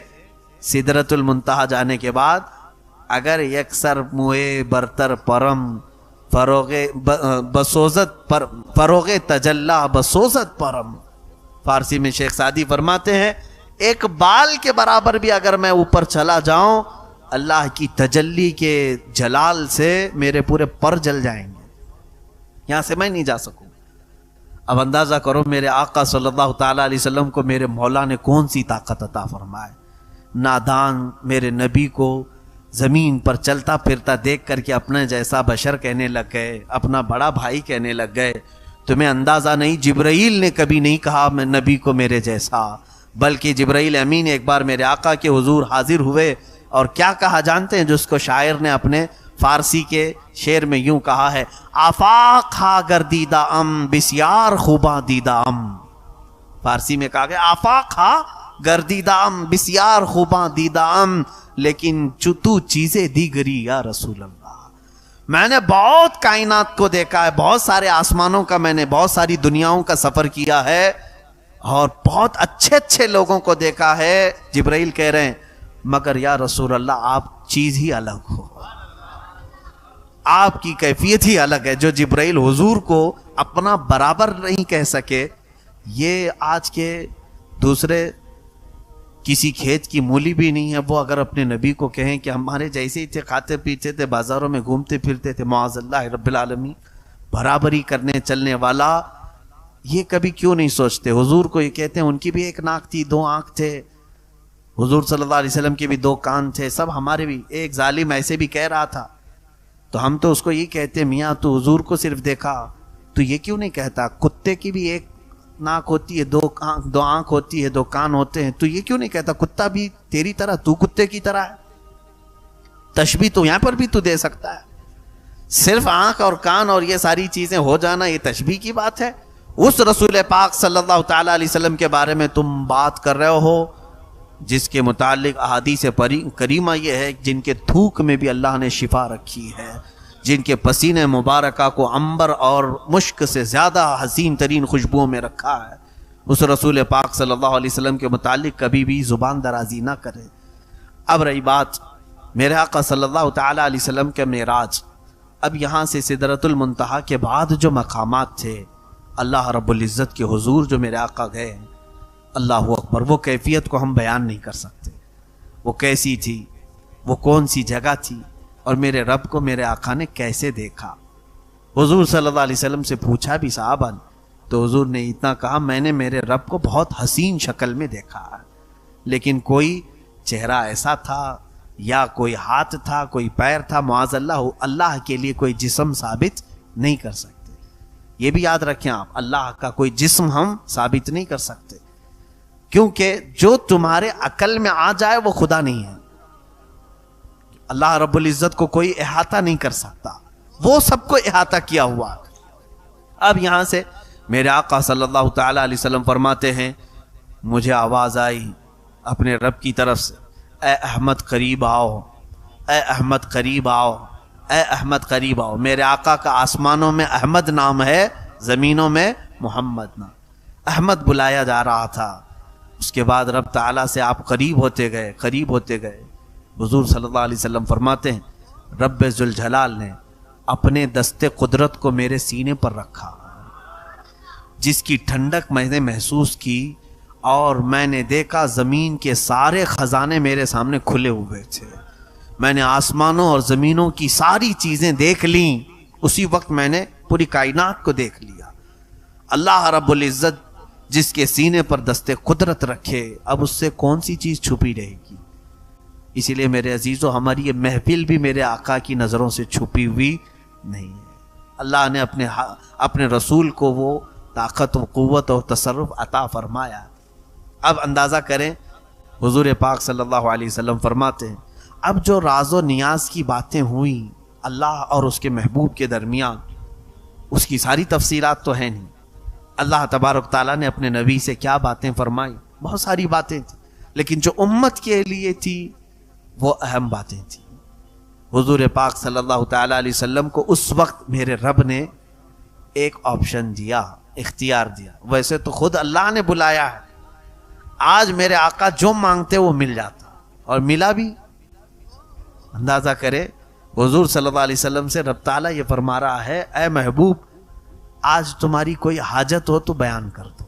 سدرۃ المنتہا جانے کے بعد، اگر یکسر موئے برتر پرم فروغ تجلا بسوزت پرم۔ فارسی میں شیخ سعدی فرماتے ہیں ایک بال کے برابر بھی اگر میں اوپر چلا جاؤں، اللہ کی تجلی کے جلال سے میرے پورے پر جل جائیں گے، یہاں سے میں نہیں جا سکوں۔ اب اندازہ کرو میرے آقا صلی اللہ تعالیٰ علیہ وسلم کو میرے مولا نے کون سی طاقت عطا فرمائے۔ نادان میرے نبی کو زمین پر چلتا پھرتا دیکھ کر کے اپنے جیسا بشر کہنے لگ گئے، اپنا بڑا بھائی کہنے لگ گئے۔ تمہیں اندازہ نہیں، جبرائیل نے کبھی نہیں کہا میں نبی کو میرے جیسا، بلکہ جبرائیل امین ایک بار میرے آقا کے حضور حاضر ہوئے اور کیا کہا جانتے ہیں؟ جس کو شاعر نے اپنے فارسی کے شعر میں یوں کہا ہے، آفاق ہا گردیدہ ام بسیار خوباں دیدہ ام۔ فارسی میں کہا گیا آفاق ہا گردیدہ ام بسیار خوباں دیدہ ام، لیکن تو چیزیں دیگری یا رسول اللہ۔ میں نے بہت کائنات کو دیکھا ہے، بہت سارے آسمانوں کا، میں نے بہت ساری دنیاؤں کا سفر کیا ہے اور بہت اچھے اچھے لوگوں کو دیکھا ہے۔ جبرائیل کہہ رہے ہیں مگر یا رسول اللہ آپ چیز ہی الگ ہو، آپ کی کیفیت ہی الگ ہے۔ جو جبرائیل حضور کو اپنا برابر نہیں کہہ سکے، یہ آج کے دوسرے کسی کھیت کی مولی بھی نہیں ہے، وہ اگر اپنے نبی کو کہیں کہ ہمارے جیسے ہی تھے، کھاتے پیتے تھے، بازاروں میں گھومتے پھرتے تھے، معاذ اللہ رب العالمین، برابری کرنے چلنے والا، یہ کبھی کیوں نہیں سوچتے؟ حضور کو یہ کہتے ہیں ان کی بھی ایک ناک تھی، دو آنکھ تھے، حضور صلی اللہ علیہ وسلم کے بھی دو کان تھے، سب ہمارے بھی۔ ایک ظالم ایسے بھی کہہ رہا تھا، تو ہم تو اس کو یہ کہتے ہیں میاں تو حضور کو صرف دیکھا، تو یہ کیوں نہیں کہتا کتے کی بھی ایک ناک ہوتی ہے، دو آنکھ ہوتی ہے، دو کان ہوتے ہیں، تو یہ کیوں نہیں کہتا کتا بھی تیری طرح، تو کتے کی طرح ہے؟ تشبیہ تو یہاں پر بھی تو دے سکتا ہے۔ صرف آنکھ اور کان اور یہ ساری چیزیں ہو جانا یہ تشبیہ کی بات ہے؟ اس رسول پاک صلی اللہ تعالی علیہ وسلم کے بارے میں تم بات کر رہے ہو جس کے متعلق احادیث کریمہ یہ ہے جن کے تھوک میں بھی اللہ نے شفا رکھی ہے، جن کے پسینے مبارکہ کو عنبر اور مشک سے زیادہ حسین ترین خوشبوؤں میں رکھا ہے، اس رسول پاک صلی اللہ علیہ وسلم کے متعلق کبھی بھی زبان درازی نہ کرے۔ اب رہی بات میرے آقا صلی اللہ تعالی علیہ وسلم کے معراج، اب یہاں سے سدرۃ المنتہا کے بعد جو مقامات تھے اللہ رب العزت کے حضور جو میرے آقا گئے ہیں، اللہ اکبر، وہ کیفیت کو ہم بیان نہیں کر سکتے، وہ کیسی تھی، وہ کون سی جگہ تھی، اور میرے رب کو میرے آقا نے کیسے دیکھا۔ حضور صلی اللہ علیہ وسلم سے پوچھا بھی صحابہ نے، تو حضور نے اتنا کہا میں نے میرے رب کو بہت حسین شکل میں دیکھا، لیکن کوئی چہرہ ایسا تھا یا کوئی ہاتھ تھا، کوئی پیر تھا، معاذ اللہ، اللہ کے لیے کوئی جسم ثابت نہیں کر سکتے۔ یہ بھی یاد رکھیں آپ، اللہ کا کوئی جسم ہم ثابت نہیں کر سکتے، کیونکہ جو تمہارے عقل میں آ جائے وہ خدا نہیں ہے۔ اللہ رب العزت کو کوئی احاطہ نہیں کر سکتا، وہ سب کو احاطہ کیا ہوا۔ اب یہاں سے میرے آقا صلی اللہ تعالی علیہ وسلم فرماتے ہیں مجھے آواز آئی اپنے رب کی طرف سے، اے احمد قریب آؤ، اے احمد قریب آؤ، اے احمد قریب آؤ۔ میرے آقا کا آسمانوں میں احمد نام ہے، زمینوں میں محمد نام، احمد بلایا جا رہا تھا۔ اس کے بعد رب تعالیٰ سے آپ قریب ہوتے گئے، قریب ہوتے گئے۔ حضور صلی اللہ علیہ وسلم فرماتے ہیں رب ذوالجلال نے اپنے دست قدرت کو میرے سینے پر رکھا، جس کی ٹھنڈک میں نے محسوس کی، اور میں نے دیکھا زمین کے سارے خزانے میرے سامنے کھلے ہوئے تھے، میں نے آسمانوں اور زمینوں کی ساری چیزیں دیکھ لیں، اسی وقت میں نے پوری کائنات کو دیکھ لیا۔ اللہ رب العزت جس کے سینے پر دست قدرت رکھے، اب اس سے کون سی چیز چھپی رہے گی؟ اسی لیے میرے عزیزو ہماری یہ محفل بھی میرے آقا کی نظروں سے چھپی ہوئی نہیں ہے۔ اللہ نے اپنے رسول کو وہ طاقت و قوت و تصرف عطا فرمایا۔ اب اندازہ کریں حضور پاک صلی اللہ علیہ وسلم فرماتے ہیں اب جو راز و نیاز کی باتیں ہوئیں اللہ اور اس کے محبوب کے درمیان، اس کی ساری تفصیلات تو ہیں نہیں۔ اللہ تبارک تعالیٰ نے اپنے نبی سے کیا باتیں فرمائی، بہت ساری باتیں تھیں، لیکن جو امت کے لیے تھی وہ اہم باتیں تھیں۔ حضور پاک صلی اللہ تعالیٰ علیہ وسلم کو اس وقت میرے رب نے ایک آپشن دیا، اختیار دیا۔ ویسے تو خود اللہ نے بلایا ہے، آج میرے آقا جو مانگتے وہ مل جاتا، اور ملا بھی۔ اندازہ کرے حضور صلی اللہ علیہ وسلم سے رب تعالیٰ یہ فرما رہا ہے اے محبوب آج تمہاری کوئی حاجت ہو تو بیان کر دو۔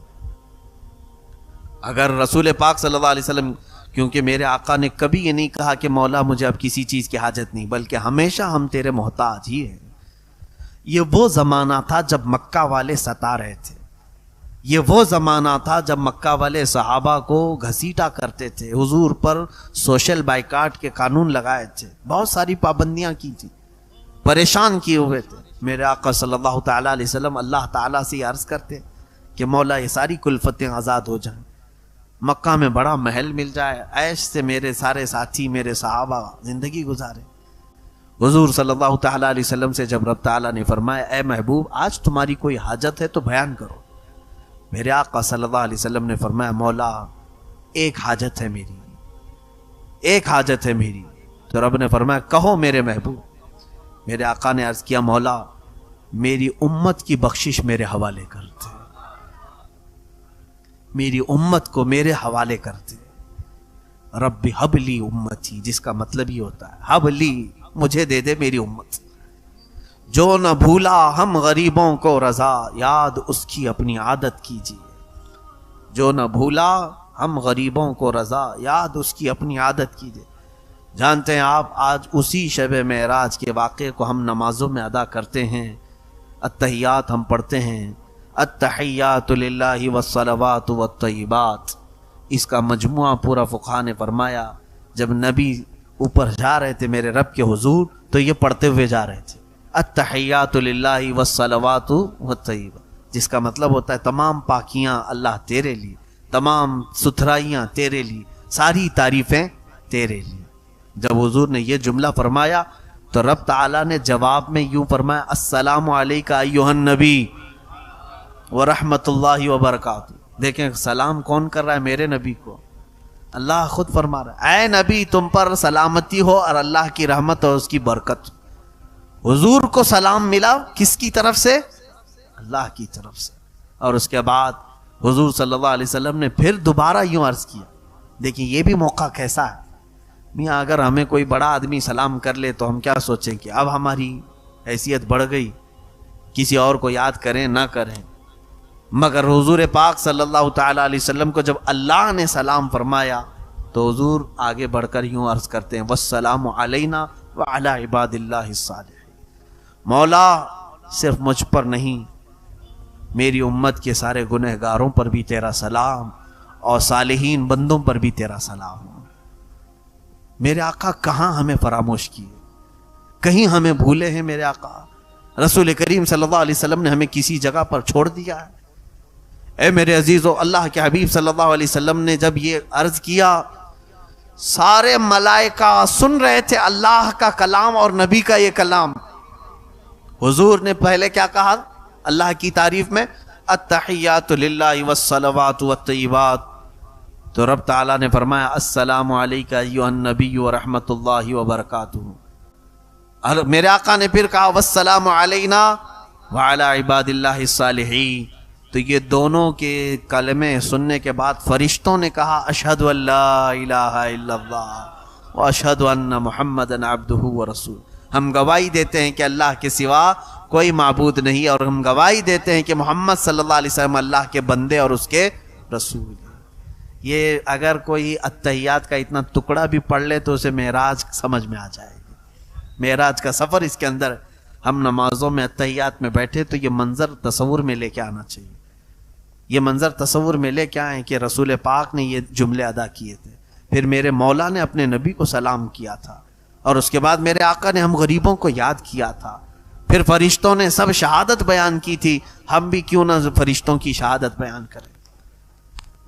اگر رسول پاک صلی اللہ علیہ وسلم، کیونکہ میرے آقا نے کبھی یہ نہیں کہا کہ مولا مجھے اب کسی چیز کی حاجت نہیں، بلکہ ہمیشہ ہم تیرے محتاج ہی ہیں۔ یہ وہ زمانہ تھا جب مکہ والے ستا رہے تھے، یہ وہ زمانہ تھا جب مکہ والے صحابہ کو گھسیٹا کرتے تھے، حضور پر سوشل بائیکاٹ کے قانون لگائے تھے، بہت ساری پابندیاں کی تھی، پریشان کیے ہوئے تھے۔ میرے آقا صلی اللہ تعالیٰ علیہ وسلم اللہ تعالیٰ سے عرض کرتے کہ مولا یہ ساری کلفتیں آزاد ہو جائیں، مکہ میں بڑا محل مل جائے، عیش سے میرے سارے ساتھی میرے صحابہ زندگی گزارے۔ حضور صلی اللہ تعالیٰ علیہ وسلم سے جب رب تعالیٰ نے فرمایا اے محبوب آج تمہاری کوئی حاجت ہے تو بیان کرو، میرے آقا صلی اللہ علیہ وسلم نے فرمایا مولا ایک حاجت ہے میری، ایک حاجت ہے میری۔ تو رب نے فرمایا کہو میرے محبوب۔ میرے آقا نے عرض کیا مولا میری امت کی بخشش میرے حوالے کرتے، میری امت کو میرے حوالے کرتے۔ رب حب لی امتی، جس کا مطلب ہی ہوتا ہے حب لی، مجھے دے دے میری امت۔ جو نہ بھولا ہم غریبوں کو رضا، یاد اس کی اپنی عادت کیجیے۔ جو نہ بھولا ہم غریبوں کو رضا، یاد اس کی اپنی عادت کیجئے۔ جانتے ہیں آپ آج اسی شب معراج کے واقعے کو ہم نمازوں میں ادا کرتے ہیں، التحیات ہم پڑھتے ہیں، التحیات للہ والصلوات والطیبات، اس کا مجموعہ پورا فقہا نے فرمایا جب نبی اوپر جا رہے تھے میرے رب کے حضور تو یہ پڑھتے ہوئے جا رہے تھے، التحیات للہ والصلوات والطیبات، جس کا مطلب ہوتا ہے تمام پاکیاں اللہ تیرے لیے، تمام ستھرائیاں تیرے لیے، ساری تعریفیں تیرے لیے۔ جب حضور نے یہ جملہ فرمایا تو رب تعالیٰ نے جواب میں یوں فرمایا، السلام علیکہ ایھا النبی ورحمۃ اللہ وبرکاتہ۔ دیکھیں سلام کون کر رہا ہے؟ میرے نبی کو اللہ خود فرما رہا ہے، اے نبی تم پر سلامتی ہو اور اللہ کی رحمت اور اس کی برکت۔ حضور کو سلام ملا کس کی طرف سے؟ اللہ کی طرف سے۔ اور اس کے بعد حضور صلی اللہ علیہ وسلم نے پھر دوبارہ یوں عرض کیا، دیکھیں یہ بھی موقع کیسا ہے میاں، اگر ہمیں کوئی بڑا آدمی سلام کر لے تو ہم کیا سوچیں کہ اب ہماری حیثیت بڑھ گئی، کسی اور کو یاد کریں نہ کریں، مگر حضور پاک صلی اللہ تعالی علیہ وسلم کو جب اللہ نے سلام فرمایا تو حضور آگے بڑھ کر یوں عرض کرتے ہیں، والسلام علینا وعلی عباد اللہ الصالحین۔ مولا صرف مجھ پر نہیں، میری امت کے سارے گنہگاروں پر بھی تیرا سلام اور صالحین بندوں پر بھی تیرا سلام۔ میرے آقا کہاں ہمیں فراموش کیے، کہیں ہمیں بھولے ہیں میرے آقا؟ رسول کریم صلی اللہ علیہ وسلم نے ہمیں کسی جگہ پر چھوڑ دیا ہے؟ اے میرے عزیزو، اللہ کے حبیب صلی اللہ علیہ وسلم نے جب یہ عرض کیا سارے ملائکہ سن رہے تھے اللہ کا کلام اور نبی کا یہ کلام۔ حضور نے پہلے کیا کہا اللہ کی تعریف میں؟ التحیات للہ والصلوات والطیبات۔ تو رب تعالیٰ نے فرمایا السلام علیکہ ایھا النبی ورحمۃ اللہ وبرکاتہ۔ اور میرے آقا نے پھر کہا والسلام علینا وعلی عباد اللہ الصالحین۔ تو یہ دونوں کے کلمے سننے کے بعد فرشتوں نے کہا اشہد ان لا الہ الا اللہ واشہد ان محمدا عبدہ ورسولہ۔ ہم گواہی دیتے ہیں کہ اللہ کے سوا کوئی معبود نہیں، اور ہم گواہی دیتے ہیں کہ محمد صلی اللہ علیہ وسلم اللہ کے بندے اور اس کے رسول ہیں۔ یہ اگر کوئی التحیات کا اتنا ٹکڑا بھی پڑھ لے تو اسے معراج سمجھ میں آ جائے گی، معراج کا سفر اس کے اندر۔ ہم نمازوں میں التحیات میں بیٹھے تو یہ منظر تصور میں لے کے آنا چاہیے، یہ منظر تصور میں لے کے آئیں کہ رسول پاک نے یہ جملے ادا کیے تھے، پھر میرے مولا نے اپنے نبی کو سلام کیا تھا، اور اس کے بعد میرے آقا نے ہم غریبوں کو یاد کیا تھا، پھر فرشتوں نے سب شہادت بیان کی تھی، ہم بھی کیوں نہ فرشتوں کی شہادت بیان کریں۔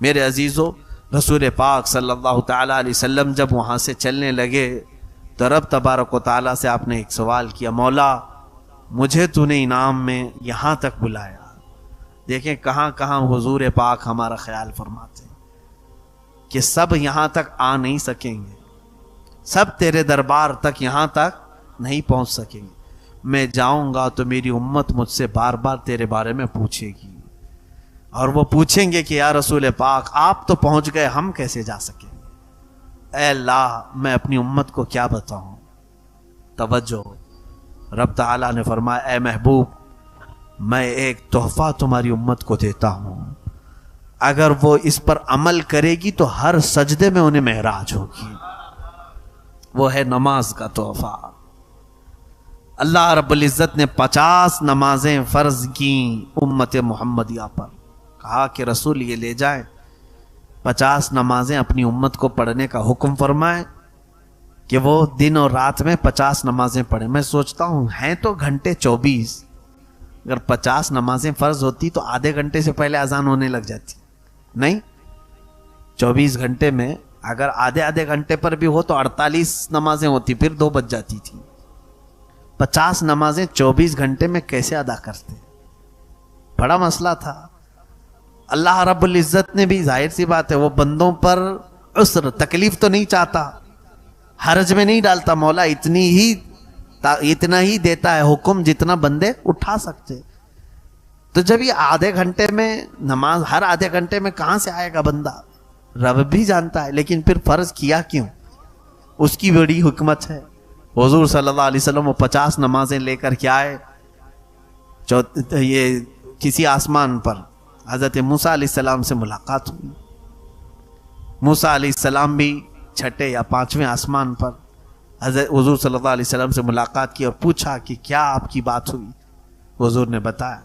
میرے عزیزو، رسول پاک صلی اللہ تعالی علیہ وسلم جب وہاں سے چلنے لگے تو رب تبارک و تعالیٰ سے آپ نے ایک سوال کیا، مولا مجھے تو نے انعام میں یہاں تک بلایا۔ دیکھیں کہاں کہاں حضور پاک ہمارا خیال فرماتے ہیں کہ سب یہاں تک آ نہیں سکیں گے، سب تیرے دربار تک یہاں تک نہیں پہنچ سکیں گے، میں جاؤں گا تو میری امت مجھ سے بار بار تیرے بارے میں پوچھے گی، اور وہ پوچھیں گے کہ یا رسول پاک آپ تو پہنچ گئے، ہم کیسے جا سکیں گے؟ اے اللہ میں اپنی امت کو کیا بتاؤں؟ توجہ، رب تعالیٰ نے فرمایا اے محبوب میں ایک تحفہ تمہاری امت کو دیتا ہوں، اگر وہ اس پر عمل کرے گی تو ہر سجدے میں انہیں معراج ہوگی، وہ ہے نماز کا تحفہ۔ اللہ رب العزت نے 50 نمازیں فرض کی امت محمدیہ پر، کہا کہ رسول یہ لے جائیں 50 نمازیں اپنی امت کو پڑھنے کا حکم فرمائیں کہ وہ دن اور رات میں 50 نمازیں پڑھیں۔ میں سوچتا ہوں ہیں تو گھنٹے 24، اگر 50 نمازیں فرض ہوتی تو آدھے گھنٹے سے پہلے اذان ہونے لگ جاتی، نہیں 24 گھنٹے میں اگر آدھے گھنٹے پر بھی ہو تو 48 نمازیں ہوتی، پھر 2 بج جاتی تھی۔ 50 نمازیں 24 گھنٹے میں کیسے ادا کرتے؟ بڑا مسئلہ تھا۔ اللہ رب العزت نے بھی ظاہر سی بات ہے وہ بندوں پر عسر تکلیف تو نہیں چاہتا، حرج میں نہیں ڈالتا، مولا اتنا ہی دیتا ہے حکم جتنا بندے اٹھا سکتے۔ تو جب یہ آدھے گھنٹے میں نماز، ہر آدھے گھنٹے میں کہاں سے آئے گا بندہ؟ رب بھی جانتا ہے، لیکن پھر فرض کیا کیوں؟ اس کی بڑی حکمت ہے۔ حضور صلی اللہ علیہ وسلم وہ 50 نمازیں لے کر کے آئے، یہ کسی آسمان پر حضرت موسیٰ علیہ السلام سے ملاقات ہوئی، موسیٰ علیہ السلام بھی چھٹے یا پانچویں آسمان پر حضرت حضور صلی اللہ علیہ وسلم سے ملاقات کی اور پوچھا کہ کیا آپ کی بات ہوئی. حضور نے بتایا،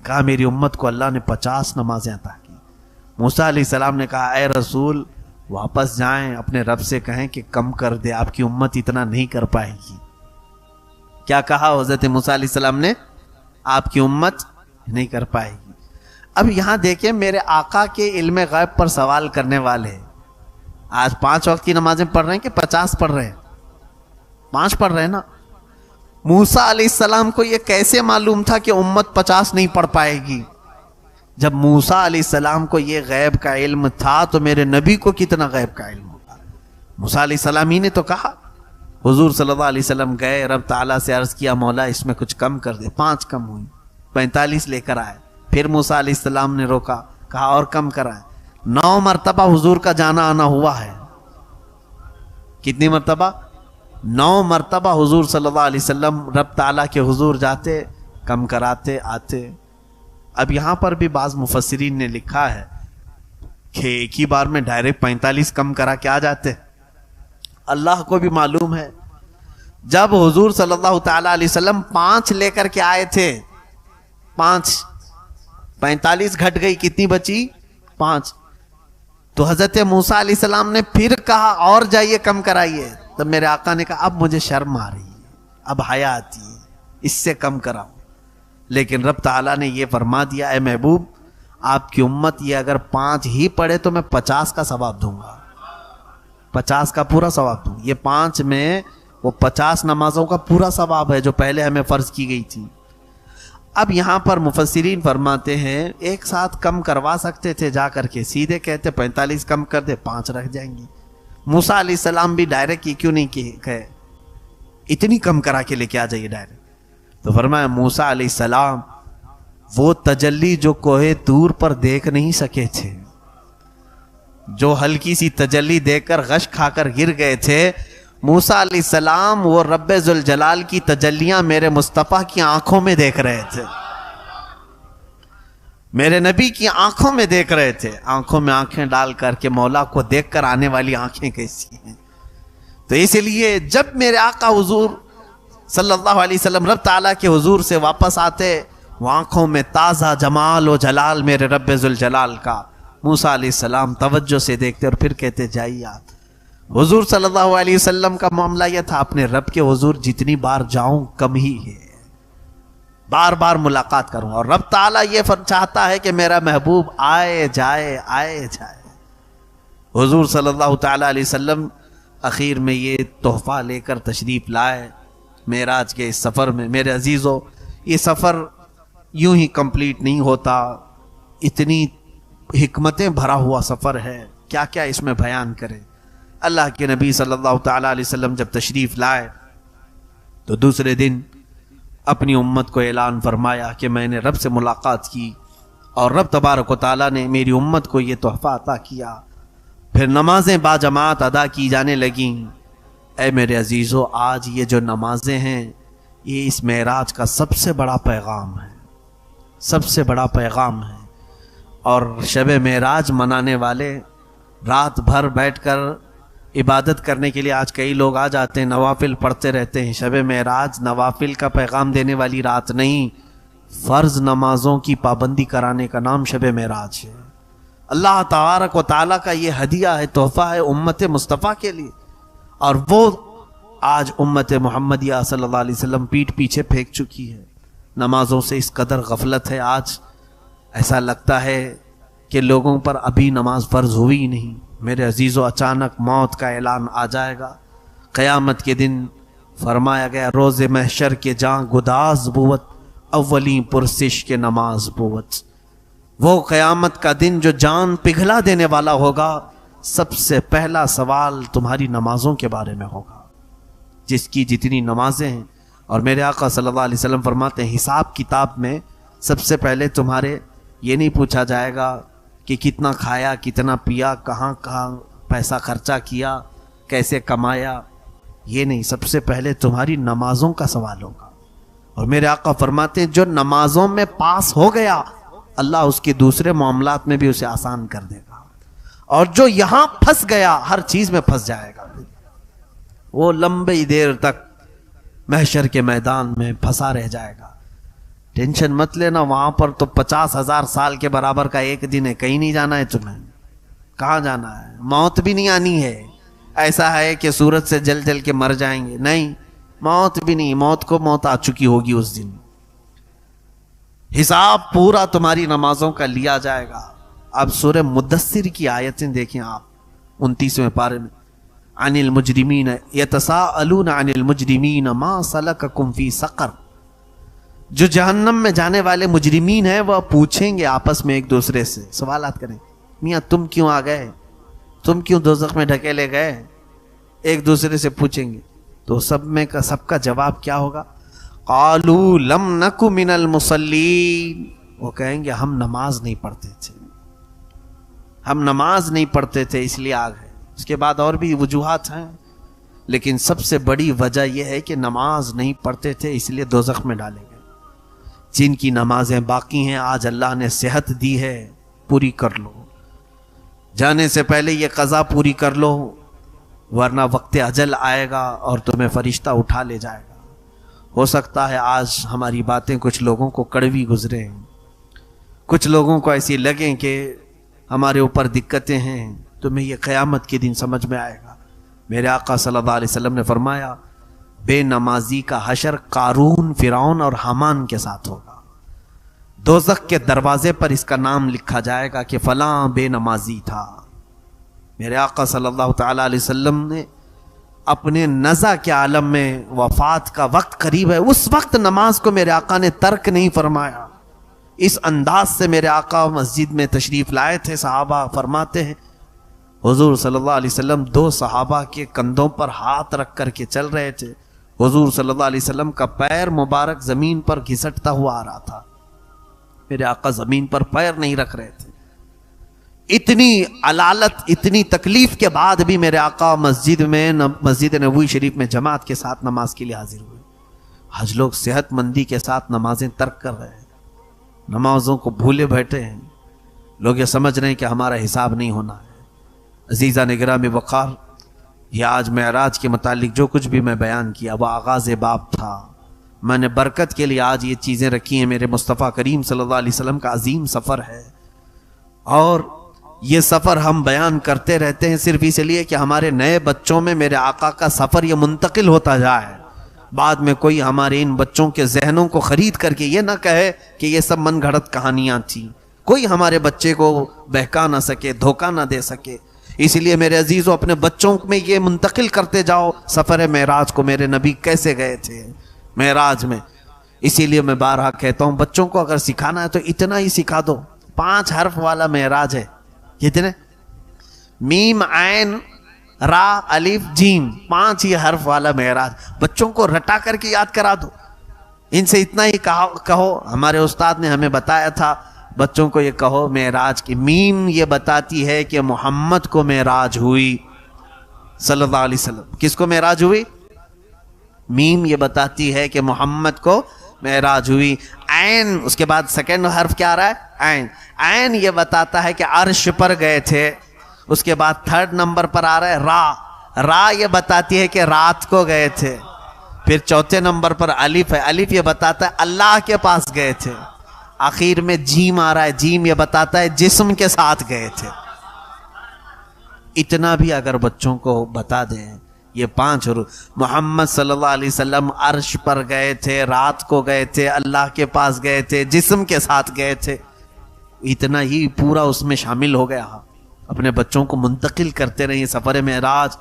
کہا میری امت کو اللہ نے 50 نمازیں عطا کی. موسیٰ علیہ السلام نے کہا اے رسول واپس جائیں اپنے رب سے کہیں کہ کم کر دے، آپ کی امت اتنا نہیں کر پائے گی. کیا کہا حضرت موسیٰ علیہ السلام نے؟ آپ کی امت نہیں کر پائے گی. اب یہاں دیکھیں میرے آقا کے علم غیب پر سوال کرنے والے آج 5 وقت کی نمازیں پڑھ رہے ہیں کہ 50 پڑھ رہے ہیں؟ 5 پڑھ رہے ہیں نا. موسیٰ علیہ السلام کو یہ کیسے معلوم تھا کہ امت 50 نہیں پڑھ پائے گی؟ جب موسیٰ علیہ السلام کو یہ غیب کا علم تھا تو میرے نبی کو کتنا غیب کا علم ہوگا. موسیٰ علیہ السلام ہی نے تو کہا. حضور صلی اللہ علیہ وسلم گئے رب تعالیٰ سے عرض کیا مولا اس میں کچھ کم کر دے. 5 کم ہوئی، 45 لے کر آئے. پھر موسیٰ علیہ السلام نے روکا، کہا اور کم کرائے. 9 مرتبہ حضور کا جانا آنا ہوا ہے. کتنی مرتبہ؟ 9 مرتبہ حضور صلی اللہ علیہ وسلم رب تعالیٰ کے حضور جاتے، کم کراتے آتے. اب یہاں پر بھی بعض مفسرین نے لکھا ہے کہ ایک ہی بار میں ڈائریکٹ 45 کم کرا کے آ جاتے. اللہ کو بھی معلوم ہے جب حضور صلی اللہ تعالیٰ علیہ وسلم 5 لے کر کے آئے تھے، 45 گھٹ گئی، کتنی بچی؟ 5. تو حضرت موسیٰ علیہ السلام نے پھر کہا اور جائیے کم کرائیے. تب میرے آقا نے کہا اب مجھے شرم آ رہی ہے، اب حیا آتی ہے، اس سے کم کراؤ. لیکن رب تعالیٰ نے یہ فرما دیا اے محبوب آپ کی امت یہ اگر 5 ہی پڑھے تو میں 50 کا ثواب دوں گا، 50 کا پورا ثواب دوں. یہ 5 میں وہ 50 نمازوں کا پورا ثواب ہے جو پہلے ہمیں فرض کی گئی تھی. اب یہاں پر مفسرین فرماتے ہیں ایک ساتھ کم کروا سکتے تھے، جا کر کے سیدھے کہتے 45 کم کر دے 5 رکھ جائیں گی. موسیٰ علیہ السلام بھی ڈائریکٹ یہ کیوں نہیں کہے اتنی کم کرا کے لے کے آ جائیے ڈائریکٹ؟ تو فرمایا موسیٰ علیہ السلام وہ تجلی جو کوہ طور پر دیکھ نہیں سکے تھے، جو ہلکی سی تجلی دیکھ کر غش کھا کر گر گئے تھے، موسیٰ علیہ السلام وہ رب ذوالجلال کی تجلیاں میرے مصطفیٰ کی آنکھوں میں دیکھ رہے تھے، میرے نبی کی آنکھوں میں دیکھ رہے تھے. آنکھوں میں آنکھیں ڈال کر کے مولا کو دیکھ کر آنے والی آنکھیں کیسی ہیں. تو اس لیے جب میرے آقا حضور صلی اللہ علیہ وسلم رب تعالیٰ کے حضور سے واپس آتے، وہ آنکھوں میں تازہ جمال و جلال میرے رب ذوالجلال کا. موسیٰ علیہ السلام توجہ سے دیکھتے اور پھر کہتے جائیے. حضور صلی اللہ علیہ وسلم کا معاملہ یہ تھا اپنے رب کے حضور جتنی بار جاؤں کم ہی ہے، بار بار ملاقات کروں. اور رب تعالیٰ یہ چاہتا ہے کہ میرا محبوب آئے جائے آئے جائے. حضور صلی اللہ تعالیٰ علیہ وسلم اخیر میں یہ تحفہ لے کر تشریف لائے معراج کے اس سفر میں. میرے عزیزو یہ سفر یوں ہی کمپلیٹ نہیں ہوتا، اتنی حکمتیں بھرا ہوا سفر ہے، کیا کیا اس میں بیان کرے. اللہ کے نبی صلی اللہ تعالیٰ علیہ وسلم جب تشریف لائے تو دوسرے دن اپنی امت کو اعلان فرمایا کہ میں نے رب سے ملاقات کی اور رب تبارک و تعالیٰ نے میری امت کو یہ تحفہ عطا کیا. پھر نمازیں باجماعت ادا کی جانے لگیں. اے میرے عزیزو آج یہ جو نمازیں ہیں یہ اس معراج کا سب سے بڑا پیغام ہے، سب سے بڑا پیغام ہے. اور شب معراج منانے والے رات بھر بیٹھ کر عبادت کرنے کے لیے آج کئی لوگ آ جاتے ہیں، نوافل پڑھتے رہتے ہیں. شب معراج نوافل کا پیغام دینے والی رات نہیں، فرض نمازوں کی پابندی کرانے کا نام شب معراج ہے. اللہ تبارک و تعالیٰ کا یہ ہدیہ ہے، تحفہ ہے امت مصطفیٰ کے لیے. اور وہ آج امت محمدیہ صلی اللہ علیہ وسلم پیٹھ پیچھے پھینک چکی ہے. نمازوں سے اس قدر غفلت ہے، آج ایسا لگتا ہے کہ لوگوں پر ابھی نماز فرض ہوئی ہی نہیں. میرے عزیزو اچانک موت کا اعلان آ جائے گا. قیامت کے دن فرمایا گیا روز محشر کے جاں گداز بوت اولیں پرسش کے نماز بوت. وہ قیامت کا دن جو جان پگھلا دینے والا ہوگا، سب سے پہلا سوال تمہاری نمازوں کے بارے میں ہوگا، جس کی جتنی نمازیں ہیں. اور میرے آقا صلی اللہ علیہ وسلم فرماتے ہیں حساب کتاب میں سب سے پہلے تمہارے یہ نہیں پوچھا جائے گا کہ کتنا کھایا، کتنا پیا، کہاں کہاں پیسہ خرچہ کیا، کیسے کمایا، یہ نہیں. سب سے پہلے تمہاری نمازوں کا سوال ہوگا. اور میرے آقا فرماتے ہیں جو نمازوں میں پاس ہو گیا اللہ اس کے دوسرے معاملات میں بھی اسے آسان کر دے گا. اور جو یہاں پھنس گیا ہر چیز میں پھنس جائے گا، وہ لمبی دیر تک محشر کے میدان میں پھنسا رہ جائے گا۔ ٹینشن مت لینا، وہاں پر تو 50,000 سال کے برابر کا ایک دن ہے، کہیں نہیں جانا ہے تمہیں، کہاں جانا ہے؟ موت بھی نہیں آنی ہے، ایسا ہے کہ سورج سے جل جل کے مر جائیں گے، نہیں، موت بھی نہیں، موت کو موت آ چکی ہوگی اس دن۔ حساب پورا تمہاری نمازوں کا لیا جائے گا۔ اب سورہ مدثر کی آیتیں دیکھیں آپ، 29ویں پارے میں، عن المجرمین یتساءلون عن المجرمین ما سلککم فی سقر، جو جہنم میں جانے والے مجرمین ہیں وہ پوچھیں گے آپس میں ایک دوسرے سے، سوالات کریں، میاں تم کیوں آ گئے، تم کیوں دوزخ میں ڈھکیلے گئے، ایک دوسرے سے پوچھیں گے۔ تو سب کا جواب کیا ہوگا؟ قالوا لم نک من المصلین، وہ کہیں گے ہم نماز نہیں پڑھتے تھے، ہم نماز نہیں پڑھتے تھے اس لیے آ گئے۔ اس کے بعد اور بھی وجوہات ہیں، لیکن سب سے بڑی وجہ یہ ہے کہ نماز نہیں پڑھتے تھے اس لیے دوزخ میں ڈالے گئے۔ جن کی نمازیں باقی ہیں آج اللہ نے صحت دی ہے، پوری کر لو، جانے سے پہلے یہ قضا پوری کر لو، ورنہ وقت اجل آئے گا اور تمہیں فرشتہ اٹھا لے جائے گا۔ ہو سکتا ہے آج ہماری باتیں کچھ لوگوں کو کڑوی گزریں، کچھ لوگوں کو ایسی لگیں کہ ہمارے اوپر دقتیں ہیں، تمہیں یہ قیامت کے دن سمجھ میں آئے گا۔ میرے آقا صلی اللہ علیہ وسلم نے فرمایا، بے نمازی کا حشر قارون، فرعون اور حامان کے ساتھ ہوگا۔ دوزخ کے دروازے پر اس کا نام لکھا جائے گا کہ فلاں بے نمازی تھا۔ میرے آقا صلی اللہ تعالی علیہ وسلم نے اپنے نزع کے عالم میں، وفات کا وقت قریب ہے، اس وقت نماز کو میرے آقا نے ترک نہیں فرمایا۔ اس انداز سے میرے آقا مسجد میں تشریف لائے تھے، صحابہ فرماتے ہیں حضور صلی اللہ علیہ وسلم 2 صحابہ کے کندھوں پر ہاتھ رکھ کر کے چل رہے تھے، حضور صلی اللہ علیہ وسلم کا پیر مبارک زمین پر گھسٹتا ہوا آ رہا تھا، میرے آقا زمین پر پیر نہیں رکھ رہے تھے۔ اتنی علالت، اتنی تکلیف کے بعد بھی میرے آقا مسجد نبوی شریف میں جماعت کے ساتھ نماز کے لیے حاضر ہوئے۔ آج لوگ صحت مندی کے ساتھ نمازیں ترک کر رہے ہیں، نمازوں کو بھولے بیٹھے ہیں، لوگ یہ سمجھ رہے ہیں کہ ہمارا حساب نہیں ہونا ہے۔ عزیزان گرامی وقار، یہ آج معراج کے متعلق جو کچھ بھی میں بیان کیا وہ آغاز باب تھا۔ میں نے برکت کے لیے آج یہ چیزیں رکھی ہیں۔ میرے مصطفیٰ کریم صلی اللہ علیہ وسلم کا عظیم سفر ہے، اور یہ سفر ہم بیان کرتے رہتے ہیں صرف اس لیے کہ ہمارے نئے بچوں میں میرے آقا کا سفر یہ منتقل ہوتا جائے، بعد میں کوئی ہمارے ان بچوں کے ذہنوں کو خرید کر کے یہ نہ کہے کہ یہ سب من گھڑت کہانیاں تھیں، کوئی ہمارے بچے کو بہکا نہ سکے، دھوکہ نہ دے سکے۔ اس لیے میرے عزیزوں، اپنے بچوں میں یہ منتقل کرتے جاؤ سفر معراج کو، میرے نبی کیسے گئے تھے معراج میں۔ اسی لیے میں بارہا کہتا ہوں، بچوں کو اگر سکھانا ہے تو اتنا ہی سکھا دو، 5 حرف والا معراج ہے، کتنے؟ میم عین را الف جیم، 5 ہی حرف والا معراج۔ بچوں کو رٹا کر کے یاد کرا دو، ان سے اتنا ہی کہو۔ ہمارے استاد نے ہمیں بتایا تھا بچوں کو یہ کہو معراج کی میم یہ بتاتی ہے کہ محمد کو معراج ہوئی صلی اللہ علیہ وسلم۔ کس کو معراج ہوئی؟ میم یہ بتاتی ہے کہ محمد کو معراج ہوئی۔ عین، اس کے بعد سیکنڈ حرف کیا آ رہا ہے؟ عین۔ عین یہ بتاتا ہے کہ عرش پر گئے تھے۔ اس کے بعد 3rd نمبر پر آ رہا ہے را۔ را یہ بتاتی ہے کہ رات کو گئے تھے۔ پھر 4تھے نمبر پر الف ہے۔ الف یہ بتاتا ہے اللہ کے پاس گئے تھے۔ آخر میں جیم آ رہا ہے۔ جیم یہ بتاتا ہے جسم کے ساتھ گئے تھے۔ اتنا بھی اگر بچوں کو بتا دیں، یہ 5 حروف، محمد صلی اللہ علیہ وسلم عرش پر گئے تھے، رات کو گئے تھے، اللہ کے پاس گئے تھے، جسم کے ساتھ گئے تھے، اتنا ہی پورا اس میں شامل ہو گیا۔ اپنے بچوں کو منتقل کرتے رہیے سفر معراج،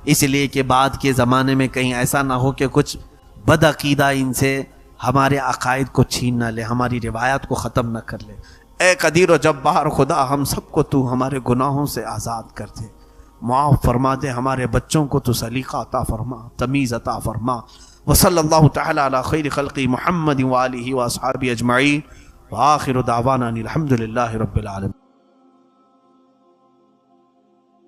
اس لیے کہ بعد کے زمانے میں کہیں ایسا نہ ہو کہ کچھ بد عقیدہ ان سے ہمارے عقائد کو چھین نہ لے، ہماری روایات کو ختم نہ کر لے۔ اے قدیر و جبار خدا، ہم سب کو تو ہمارے گناہوں سے آزاد کر دے، معاف فرما دے، ہمارے بچوں کو تو سلیقہ عطا فرما، تمیز عطا فرما۔ وصلی اللہ تعالی علی خیر خلقی محمد وآلہ واصحابہ اجمعین، وآخر دعوانا الحمد للہ رب العالمین۔